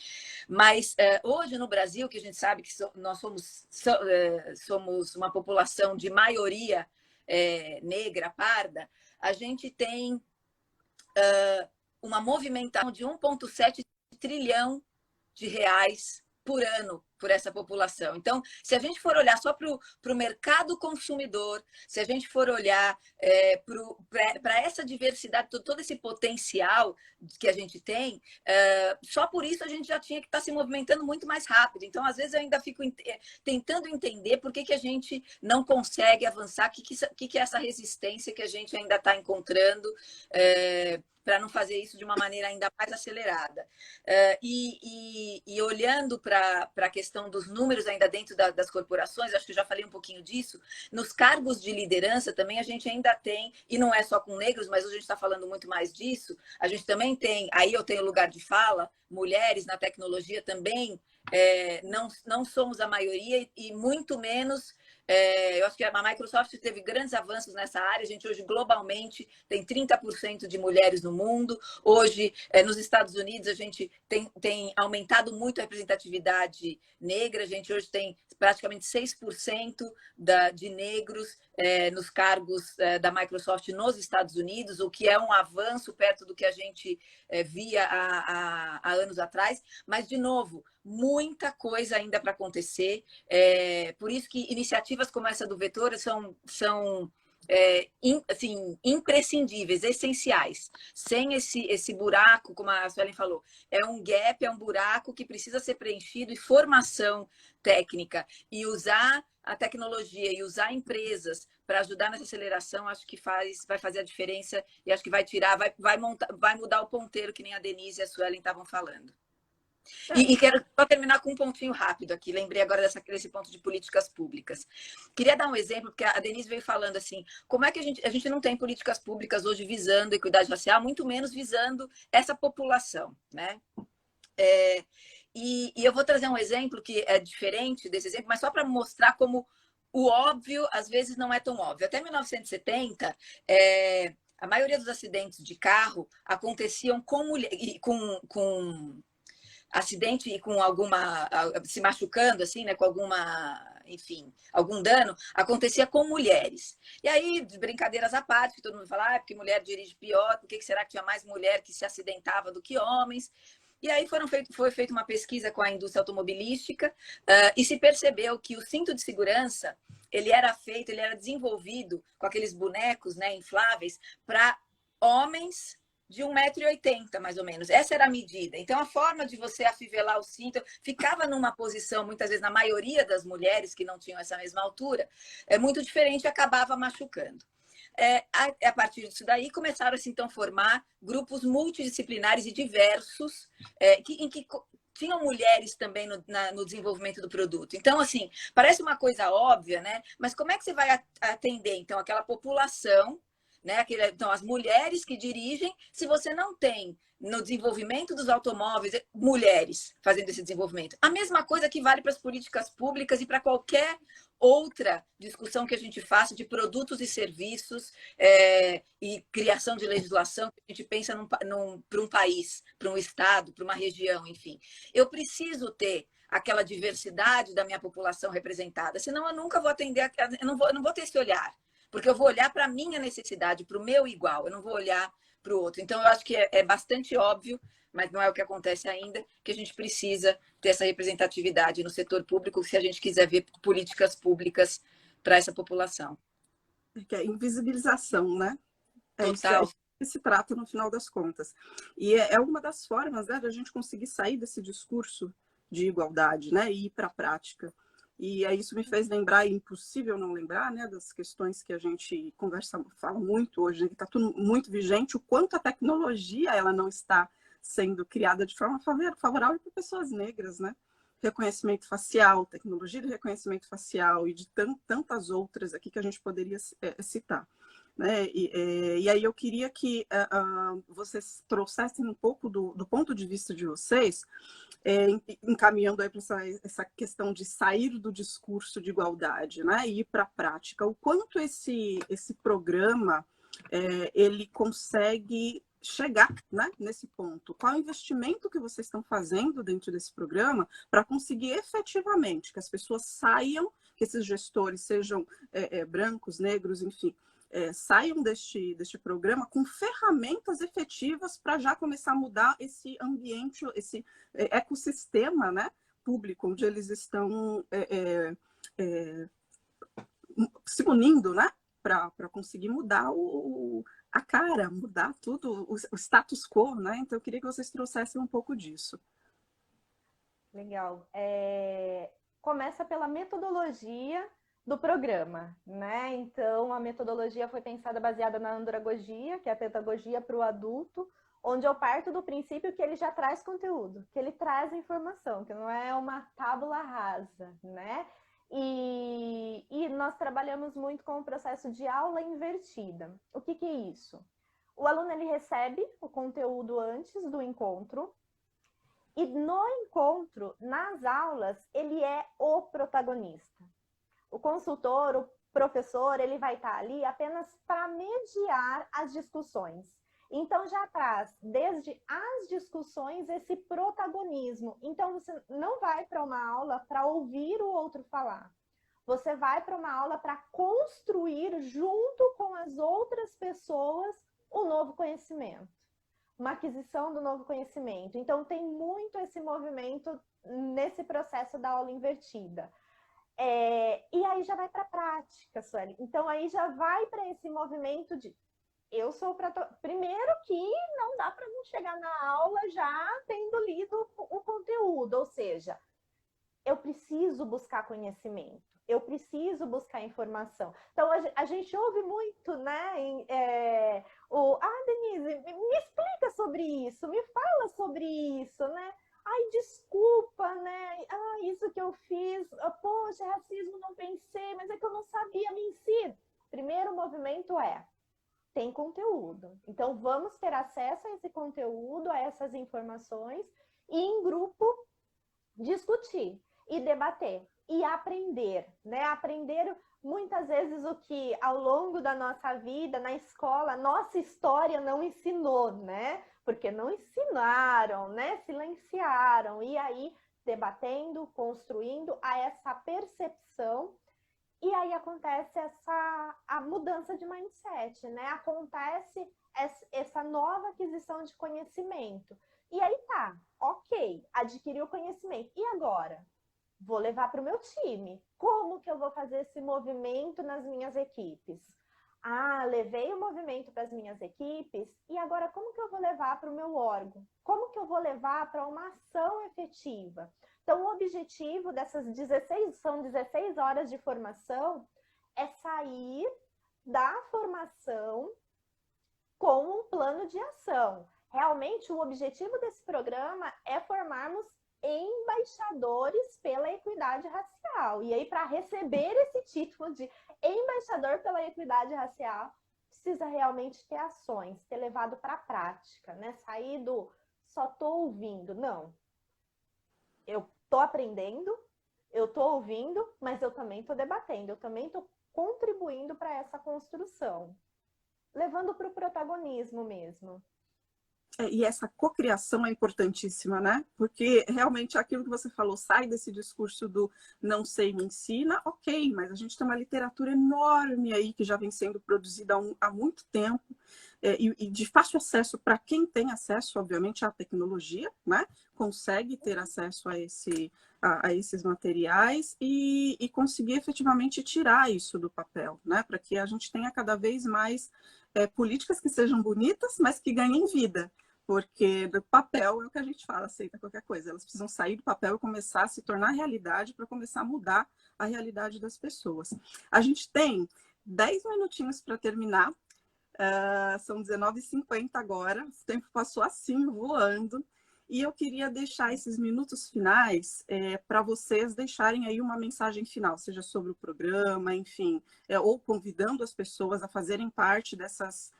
Speaker 2: Mas hoje no Brasil, que a gente sabe que nós somos uma população de maioria negra, parda, a gente tem uma movimentação de 1,7 trilhão de reais por ano por essa população. Então, se a gente for olhar só para o mercado consumidor, se a gente for olhar para essa diversidade, todo esse potencial que a gente tem, só por isso a gente já tinha que estar se movimentando muito mais rápido. Então, às vezes, eu ainda fico tentando entender por que a gente não consegue avançar, o que é essa resistência que a gente ainda está encontrando, para não fazer isso de uma maneira ainda mais acelerada. E olhando para a questão dos números ainda dentro das corporações, acho que eu já falei um pouquinho disso, nos cargos de liderança também a gente ainda tem, e não é só com negros, mas hoje a gente está falando muito mais disso, a gente também tem, aí eu tenho lugar de fala, mulheres na tecnologia também, não somos a maioria e muito menos. Eu acho que a Microsoft teve grandes avanços nessa área. A gente hoje globalmente tem 30% de mulheres no mundo. Hoje, nos Estados Unidos, a gente tem aumentado muito a representatividade negra. A gente hoje tem praticamente 6% de negros nos cargos da Microsoft nos Estados Unidos, o que é um avanço perto do que a gente via há anos atrás. Mas, de novo, muita coisa ainda para acontecer. Por isso que iniciativas como essa do Vetor são assim, imprescindíveis, essenciais. Sem esse buraco, como a Suelen falou, é um gap, é um buraco que precisa ser preenchido, e formação técnica e usar a tecnologia e usar empresas para ajudar nessa aceleração, acho que vai fazer a diferença, e acho que vai mudar o ponteiro, que nem a Denise e a Suelen estavam falando. E quero só terminar com um pontinho rápido aqui. Lembrei agora desse ponto de políticas públicas. Queria dar um exemplo, porque a Denise veio falando assim, como é que a gente não tem políticas públicas hoje visando equidade racial, muito menos visando essa população, né? E eu vou trazer um exemplo que é diferente desse exemplo, mas só para mostrar como o óbvio, às vezes, não é tão óbvio. Até 1970, a maioria dos acidentes de carro aconteciam com acidente e com alguma se machucando assim, né, com alguma, enfim, algum dano, acontecia com mulheres. E aí, brincadeiras à parte, que todo mundo fala, porque mulher dirige pior, por que será que tinha mais mulher que se acidentava do que homens? E aí foi feita uma pesquisa com a indústria automobilística e se percebeu que o cinto de segurança ele era desenvolvido com aqueles bonecos, né, infláveis para homens de 1,80 m, mais ou menos. Essa era a medida. Então, a forma de você afivelar o cinto ficava numa posição, muitas vezes, na maioria das mulheres que não tinham essa mesma altura, muito diferente e acabava machucando. A partir disso daí, começaram a se então formar grupos multidisciplinares e diversos, em que tinham mulheres também no desenvolvimento do produto. Então, assim, parece uma coisa óbvia, né? Mas como é que você vai atender, então, aquela população, né? Então, as mulheres que dirigem, se você não tem no desenvolvimento dos automóveis mulheres fazendo esse desenvolvimento. A mesma coisa que vale para as políticas públicas e para qualquer outra discussão que a gente faça de produtos e serviços e criação de legislação que a gente pensa para um país, para um estado, para uma região, enfim. Eu preciso ter aquela diversidade da minha população representada, senão eu nunca vou atender, eu não vou ter esse olhar. Porque eu vou olhar para a minha necessidade, para o meu igual, eu não vou olhar para o outro. Então, eu acho que é bastante óbvio, mas não é o que acontece ainda, que a gente precisa ter essa representatividade no setor público se a gente quiser ver políticas públicas para essa população.
Speaker 1: Que é invisibilização, né?
Speaker 2: Total.
Speaker 1: Isso que se trata no final das contas. E é uma das formas, né, de a gente conseguir sair desse discurso de igualdade, né, e ir para a prática. E aí isso me fez lembrar, é impossível não lembrar, né, das questões que a gente fala muito hoje, que está tudo muito vigente, o quanto a tecnologia ela não está sendo criada de forma favorável para pessoas negras, né? Reconhecimento facial, tecnologia de reconhecimento facial e de tantas outras aqui que a gente poderia citar. Né? E aí eu queria que vocês trouxessem um pouco do ponto de vista de vocês, encaminhando aí para essa questão de sair do discurso de igualdade, né, e ir para a prática. O quanto esse programa ele consegue chegar, né, nesse ponto? Qual é o investimento que vocês estão fazendo dentro desse programa para conseguir efetivamente que as pessoas saiam, que esses gestores sejam brancos, negros, enfim, saiam deste programa com ferramentas efetivas para já começar a mudar esse ambiente, esse ecossistema, né, público, onde eles estão se unindo, né, para conseguir mudar a cara, mudar tudo, o status quo, né? Então, eu queria que vocês trouxessem um pouco disso.
Speaker 3: Legal. Começa pela metodologia do programa, né? Então, a metodologia foi pensada baseada na andragogia, que é a pedagogia para o adulto, onde eu parto do princípio que ele já traz conteúdo, que ele traz informação, que não é uma tábula rasa, né? E nós trabalhamos muito com o processo de aula invertida. O que é isso? O aluno ele recebe o conteúdo antes do encontro, e no encontro, nas aulas, ele é o protagonista. O consultor, o professor, ele vai estar ali apenas para mediar as discussões. Então, já traz, desde as discussões, esse protagonismo. Então, você não vai para uma aula para ouvir o outro falar. Você vai para uma aula para construir, junto com as outras pessoas, o novo conhecimento. Uma aquisição do novo conhecimento. Então, tem muito esse movimento nesse processo da aula invertida. E aí já vai para a prática, Sueli. Então, aí já vai para esse movimento de eu sou primeiro que não dá para não chegar na aula já tendo lido o conteúdo, ou seja, eu preciso buscar conhecimento, eu preciso buscar informação. Então, a gente ouve muito, né? Denise, me explica sobre isso, me fala sobre isso, né? ai, desculpa, né? Ah, isso que eu fiz, poxa, racismo, não pensei, mas é que eu não sabia, me ensina. Primeiro movimento tem conteúdo. Então, vamos ter acesso a esse conteúdo, a essas informações, e em grupo discutir e debater e aprender, né? Aprender muitas vezes o que ao longo da nossa vida, na escola, nossa história não ensinou, né? Porque não ensinaram, né? Silenciaram. E aí, debatendo, construindo a essa percepção. E aí acontece a mudança de mindset, né? Acontece essa nova aquisição de conhecimento. E aí tá, ok, adquiri o conhecimento. E agora? Vou levar para o meu time. Como que eu vou fazer esse movimento nas minhas equipes? Ah, levei o movimento para as minhas equipes, e agora como que eu vou levar para o meu órgão? Como que eu vou levar para uma ação efetiva? Então, o objetivo dessas 16 horas de formação é sair da formação com um plano de ação. Realmente, o objetivo desse programa é formarmos embaixadores pela equidade racial. E aí, para receber esse título de embaixador pela equidade racial, precisa realmente ter ações, ter levado para a prática, né? Sair do só estou ouvindo. Não. Eu estou aprendendo, eu estou ouvindo, mas eu também estou debatendo, eu também estou contribuindo para essa construção, levando para o protagonismo mesmo.
Speaker 1: E essa cocriação é importantíssima, né? Porque realmente aquilo que você falou, sai desse discurso do não sei, me ensina, ok, mas a gente tem uma literatura enorme aí que já vem sendo produzida há muito tempo, e de fácil acesso para quem tem acesso, obviamente, à tecnologia, né? Consegue ter acesso a esses materiais e conseguir efetivamente tirar isso do papel, né? Para que a gente tenha cada vez mais políticas que sejam bonitas, mas que ganhem vida. Porque do papel é o que a gente fala, aceita qualquer coisa. Elas precisam sair do papel e começar a se tornar realidade para começar a mudar a realidade das pessoas. A gente tem 10 minutinhos para terminar. São 19h50 agora. O tempo passou assim, voando. E eu queria deixar esses minutos finais para vocês deixarem aí uma mensagem final, seja sobre o programa, enfim, ou convidando as pessoas a fazerem parte desses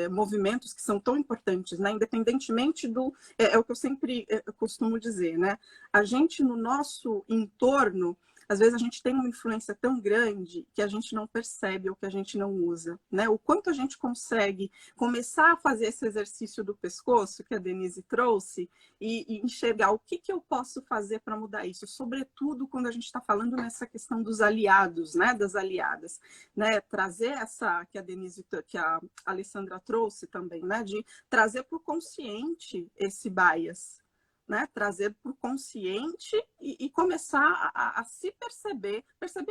Speaker 1: movimentos que são tão importantes, né? Independentemente do... É o que eu sempre costumo dizer, né? A gente, no nosso entorno, às vezes a gente tem uma influência tão grande que a gente não percebe ou que a gente não usa, né? O quanto a gente consegue começar a fazer esse exercício do pescoço que a Denise trouxe e enxergar o que eu posso fazer para mudar isso, sobretudo quando a gente está falando nessa questão dos aliados, né? Das aliadas, né? Trazer essa que a Denise, que a Alessandra trouxe também, né? De trazer para o consciente esse bias, né? Trazer para o consciente e começar a se perceber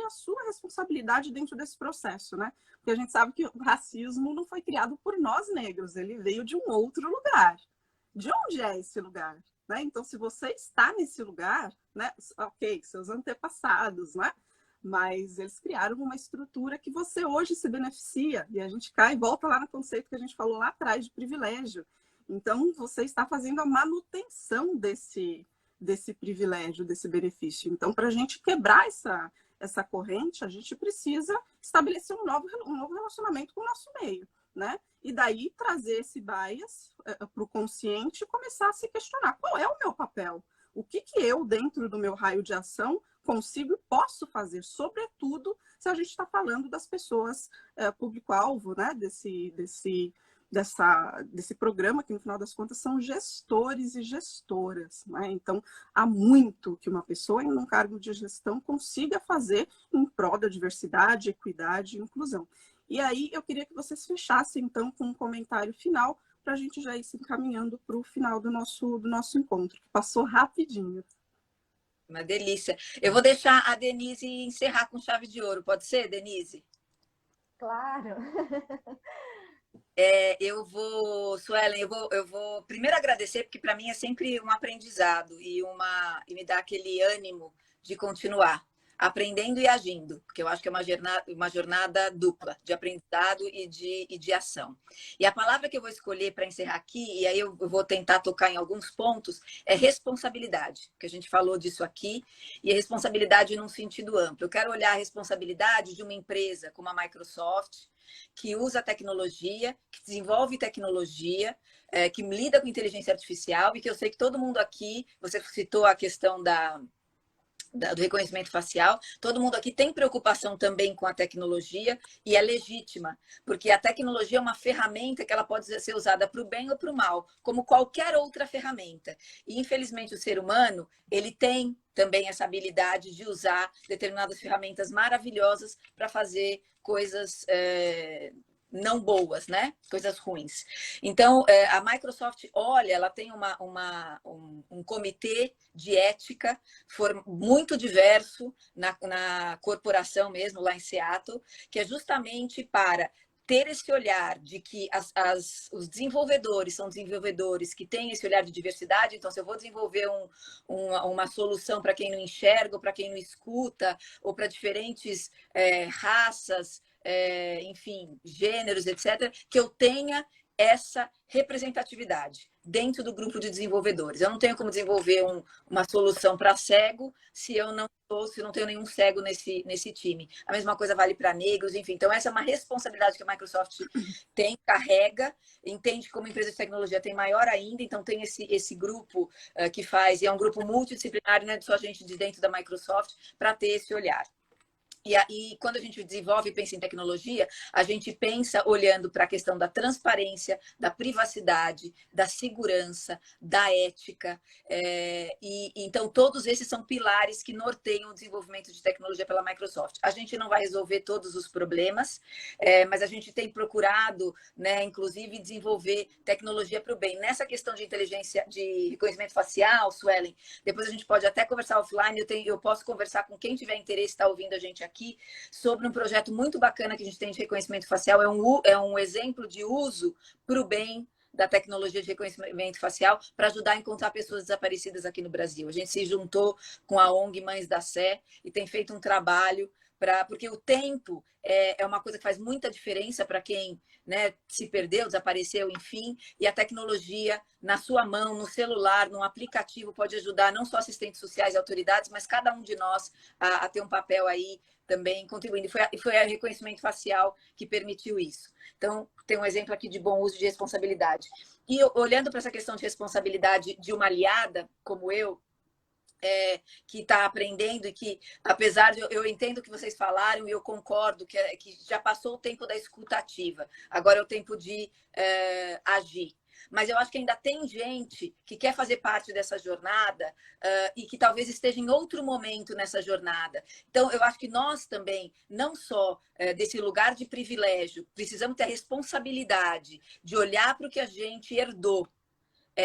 Speaker 1: a sua responsabilidade dentro desse processo, né? Porque a gente sabe que o racismo não foi criado por nós negros, ele veio de um outro lugar. De onde é esse lugar? Né? Então, se você está nesse lugar, né? Ok, seus antepassados, né? Mas eles criaram uma estrutura que você hoje se beneficia, e a gente cai e volta lá no conceito que a gente falou lá atrás de privilégio. Então, você está fazendo a manutenção desse privilégio, desse benefício. Então, para a gente quebrar essa corrente, a gente precisa estabelecer um novo relacionamento com o nosso meio, né? E daí trazer esse bias para o consciente e começar a se questionar: qual é o meu papel? O que eu, dentro do meu raio de ação, consigo e posso fazer? Sobretudo, se a gente está falando das pessoas público-alvo, né? Desse programa, que no final das contas são gestores e gestoras, né? Então, há muito que uma pessoa em um cargo de gestão consiga fazer em prol da diversidade, equidade e inclusão. E aí eu queria que vocês fechassem, então, com um comentário final, para a gente já ir se encaminhando para o final do nosso encontro, que passou rapidinho.
Speaker 2: Uma delícia. Eu vou deixar a Denise encerrar com chave de ouro, pode ser, Denise?
Speaker 3: Claro.
Speaker 2: Suelen, eu vou primeiro agradecer, porque para mim é sempre um aprendizado e me dá aquele ânimo de continuar. aprendendo e agindo, porque eu acho que é uma jornada dupla, de aprendizado e de ação. E a palavra que eu vou escolher para encerrar aqui, e aí eu vou tentar tocar em alguns pontos, é responsabilidade, que a gente falou disso aqui, e a responsabilidade num sentido amplo. Eu quero olhar a responsabilidade de uma empresa como a Microsoft, que usa tecnologia, que desenvolve tecnologia, que lida com inteligência artificial, e que eu sei que todo mundo aqui, você citou a questão do reconhecimento facial, todo mundo aqui tem preocupação também com a tecnologia e é legítima, porque a tecnologia é uma ferramenta que ela pode ser usada para o bem ou para o mal, como qualquer outra ferramenta. E, infelizmente, o ser humano, ele tem também essa habilidade de usar determinadas ferramentas maravilhosas para fazer coisas não boas, né? Coisas ruins. Então, a Microsoft, olha, ela tem um comitê de ética muito diverso na corporação mesmo, lá em Seattle, que é justamente para ter esse olhar de que os desenvolvedores são desenvolvedores que têm esse olhar de diversidade. Então, se eu vou desenvolver uma solução para quem não enxerga, ou para quem não escuta, ou para diferentes raças, enfim, gêneros, etc., que eu tenha essa representatividade dentro do grupo de desenvolvedores. Eu não tenho como desenvolver uma solução para cego se eu não tenho nenhum cego nesse time. A mesma coisa vale para negros, enfim. Então, essa é uma responsabilidade que a Microsoft carrega, entende que como empresa de tecnologia tem maior ainda, então tem esse grupo que faz, e é um grupo multidisciplinar, não é só gente de dentro da Microsoft, para ter esse olhar. E aí, quando a gente desenvolve e pensa em tecnologia, a gente pensa olhando para a questão da transparência, da privacidade, da segurança, da ética. Então, todos esses são pilares que norteiam o desenvolvimento de tecnologia pela Microsoft. A gente não vai resolver todos os problemas, mas a gente tem procurado, né, inclusive, desenvolver tecnologia para o bem. Nessa questão de inteligência, de reconhecimento facial, Suelen, depois a gente pode até conversar offline, eu posso conversar com quem tiver interesse, está ouvindo a gente aqui, sobre um projeto muito bacana que a gente tem de reconhecimento facial. É um exemplo de uso para o bem da tecnologia de reconhecimento facial para ajudar a encontrar pessoas desaparecidas aqui no Brasil. A gente se juntou com a ONG Mães da Sé e tem feito um trabalho porque o tempo é uma coisa que faz muita diferença para quem, né, se perdeu, desapareceu, enfim, e a tecnologia na sua mão, no celular, num aplicativo, pode ajudar não só assistentes sociais e autoridades, mas cada um de nós a ter um papel aí também contribuindo. E foi o reconhecimento facial que permitiu isso. Então, tem um exemplo aqui de bom uso de responsabilidade. E olhando para essa questão de responsabilidade de uma aliada, como eu, que está aprendendo, e que, apesar de eu entendo o que vocês falaram, e eu concordo que já passou o tempo da escutativa, agora é o tempo de agir. Mas eu acho que ainda tem gente que quer fazer parte dessa jornada e que talvez esteja em outro momento nessa jornada. Então, eu acho que nós também, não só desse lugar de privilégio, precisamos ter a responsabilidade de olhar para o que a gente herdou,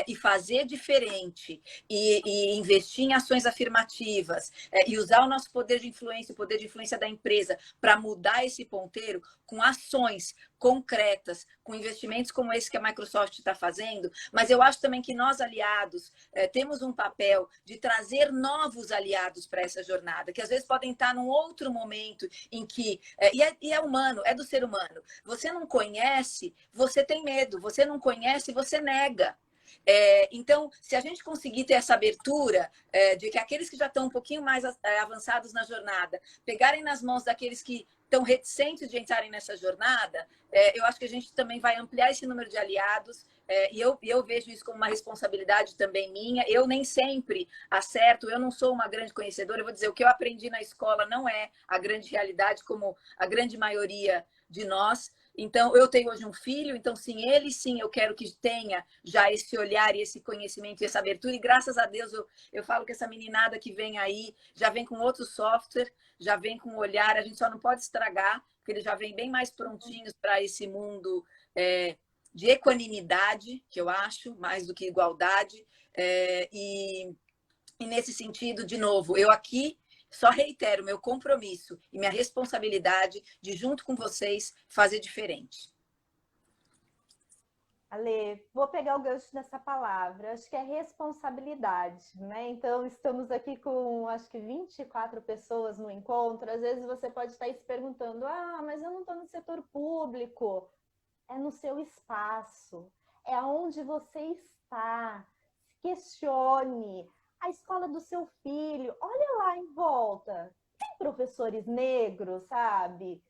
Speaker 2: e fazer diferente, e investir em ações afirmativas, e usar o nosso poder de influência, o poder de influência da empresa, para mudar esse ponteiro com ações concretas, com investimentos como esse que a Microsoft está fazendo. Mas eu acho também que nós, aliados, temos um papel de trazer novos aliados para essa jornada, que às vezes podem estar num outro momento em que... E é humano, é do ser humano. Você não conhece, você tem medo. Você não conhece, você nega. Então, se a gente conseguir ter essa abertura de que aqueles que já estão um pouquinho mais avançados na jornada pegarem nas mãos daqueles que estão reticentes de entrarem nessa jornada, eu acho que a gente também vai ampliar esse número de aliados, e eu vejo isso como uma responsabilidade também minha. Eu nem sempre acerto, eu não sou uma grande conhecedora, eu vou dizer, o que eu aprendi na escola não é a grande realidade, como a grande maioria de nós. Então, eu tenho hoje um filho, então, sim, eu quero que tenha já esse olhar e esse conhecimento e essa abertura. E, graças a Deus, eu falo que essa meninada que vem aí já vem com outro software, já vem com um olhar. A gente só não pode estragar, porque eles já vêm bem mais prontinhos para esse mundo de equanimidade, que eu acho, mais do que igualdade. E nesse sentido, de novo, eu aqui... só reitero meu compromisso e minha responsabilidade de, junto com vocês, fazer diferente.
Speaker 3: Ale, vou pegar o gancho dessa palavra, acho que é responsabilidade, né? Então, estamos aqui com, acho que 24 pessoas no encontro, às vezes você pode estar aí se perguntando, mas eu não estou no setor público, é no seu espaço, é onde você está, questione, a escola do seu filho, olha lá em volta, tem professores negros, sabe?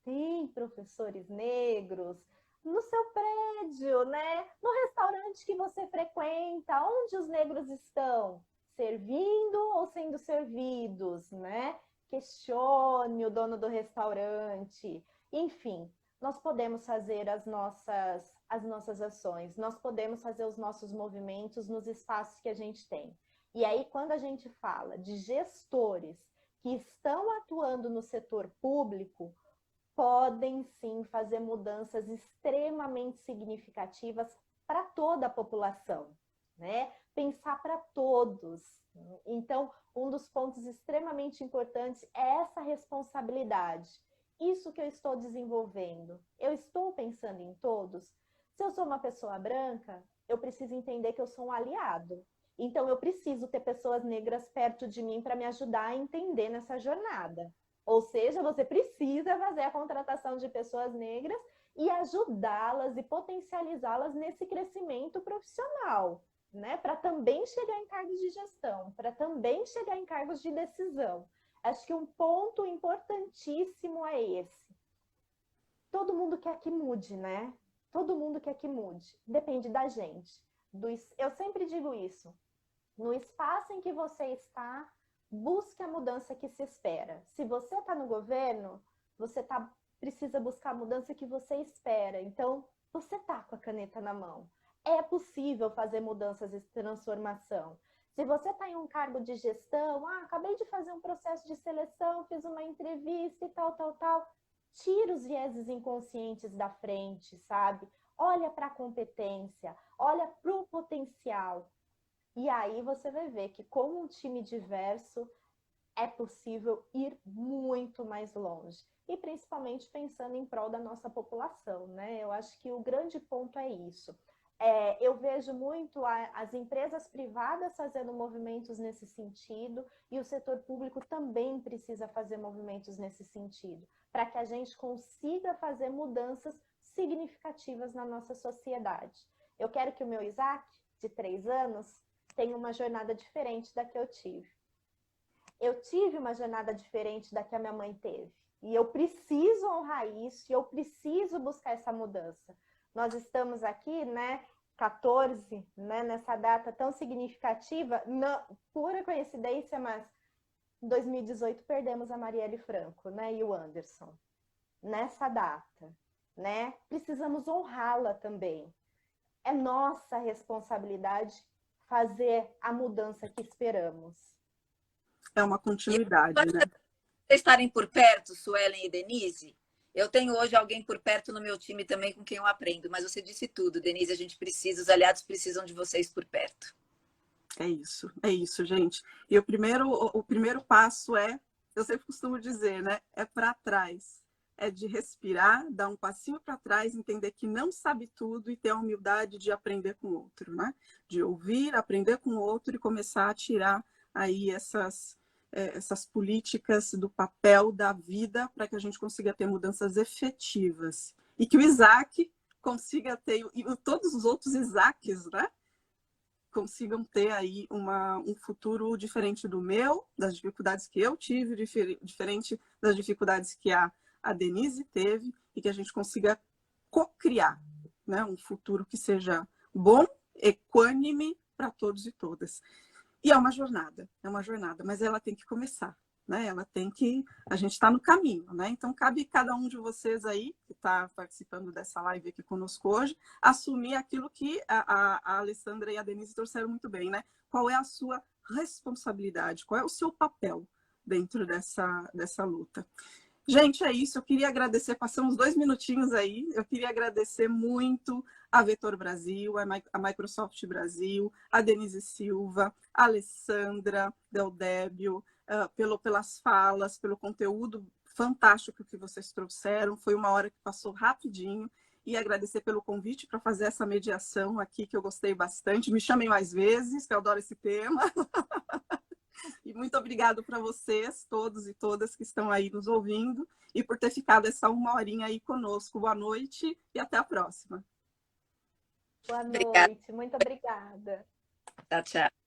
Speaker 3: Tem professores negros no seu prédio, né? No restaurante que você frequenta, onde os negros estão? Servindo ou sendo servidos, né? Questione o dono do restaurante. Enfim, nós podemos fazer as nossas ações, nós podemos fazer os nossos movimentos nos espaços que a gente tem. E aí, quando a gente fala de gestores que estão atuando no setor público, podem sim fazer mudanças extremamente significativas para toda a população, né? Pensar para todos. Então, um dos pontos extremamente importantes é essa responsabilidade. Isso que eu estou desenvolvendo, eu estou pensando em todos? Se eu sou uma pessoa branca, eu preciso entender que eu sou um aliado. Então, eu preciso ter pessoas negras perto de mim para me ajudar a entender nessa jornada. Ou seja, você precisa fazer a contratação de pessoas negras e ajudá-las e potencializá-las nesse crescimento profissional, né? Para também chegar em cargos de gestão, para também chegar em cargos de decisão. Acho que um ponto importantíssimo é esse. Todo mundo quer que mude, né? Todo mundo quer que mude. Depende da gente. Eu sempre digo isso. No espaço em que você está, busque a mudança que se espera. Se você está no governo, precisa buscar a mudança que você espera. Então, você está com a caneta na mão. É possível fazer mudanças de transformação. Se você está em um cargo de gestão, acabei de fazer um processo de seleção, fiz uma entrevista e tal. Tira os vieses inconscientes da frente, sabe? Olha para a competência, olha para o potencial. E aí você vai ver que com um time diverso é possível ir muito mais longe. E principalmente pensando em prol da nossa população, né? Eu acho que o grande ponto é isso. Eu vejo muito as empresas privadas fazendo movimentos nesse sentido e o setor público também precisa fazer movimentos nesse sentido, para que a gente consiga fazer mudanças significativas na nossa sociedade. Eu quero que o meu Isaac, de 3 anos, tenha uma jornada diferente da que eu tive. Eu tive uma jornada diferente da que a minha mãe teve. E eu preciso honrar isso, e eu preciso buscar essa mudança. Nós estamos aqui, né, 14, né, nessa data tão significativa, pura coincidência, mas em 2018 perdemos a Marielle Franco, né, e o Anderson. Nessa data, né, precisamos honrá-la também. É nossa responsabilidade fazer a mudança que esperamos.
Speaker 1: É uma continuidade, né?
Speaker 2: Vocês estarem por perto, Suelen e Denise, eu tenho hoje alguém por perto no meu time também com quem eu aprendo, mas você disse tudo, Denise, a gente precisa, os aliados precisam de vocês por perto.
Speaker 1: É isso, gente. E o primeiro passo eu sempre costumo dizer, né? É para trás. É de respirar, dar um passinho para trás, entender que não sabe tudo e ter a humildade de aprender com o outro, né? De ouvir, aprender com o outro e começar a tirar aí essas políticas do papel da vida para que a gente consiga ter mudanças efetivas. E que o Isaac consiga ter, e todos os outros Isaacs, né? Consigam ter aí um futuro diferente do meu, das dificuldades que eu tive, diferente das dificuldades que a Denise teve, e que a gente consiga co-criar, né, um futuro que seja bom, equânime para todos e todas. E é uma jornada, mas ela tem que começar, né? A gente está no caminho, né? Então cabe cada um de vocês aí que está participando dessa live aqui conosco hoje, assumir aquilo que a Alessandra e a Denise trouxeram muito bem, né? Qual é a sua responsabilidade? Qual é o seu papel dentro dessa luta? Gente, é isso. Eu queria agradecer, passamos 2 minutinhos aí. Eu queria agradecer muito a Vetor Brasil, a Microsoft Brasil, a Denise Silva, a Alessandra Del Débio, pelas falas, pelo conteúdo fantástico que vocês trouxeram. Foi uma hora que passou rapidinho. e agradecer pelo convite para fazer essa mediação aqui, que eu gostei bastante. Me chamem mais vezes, que eu adoro esse tema. E muito obrigado para vocês, todos e todas que estão aí nos ouvindo, e por ter ficado essa 1 horinha aí conosco. Boa noite e até a próxima.
Speaker 3: Boa
Speaker 2: Obrigada.
Speaker 3: noite, muito obrigada.
Speaker 2: Tchau, tchau.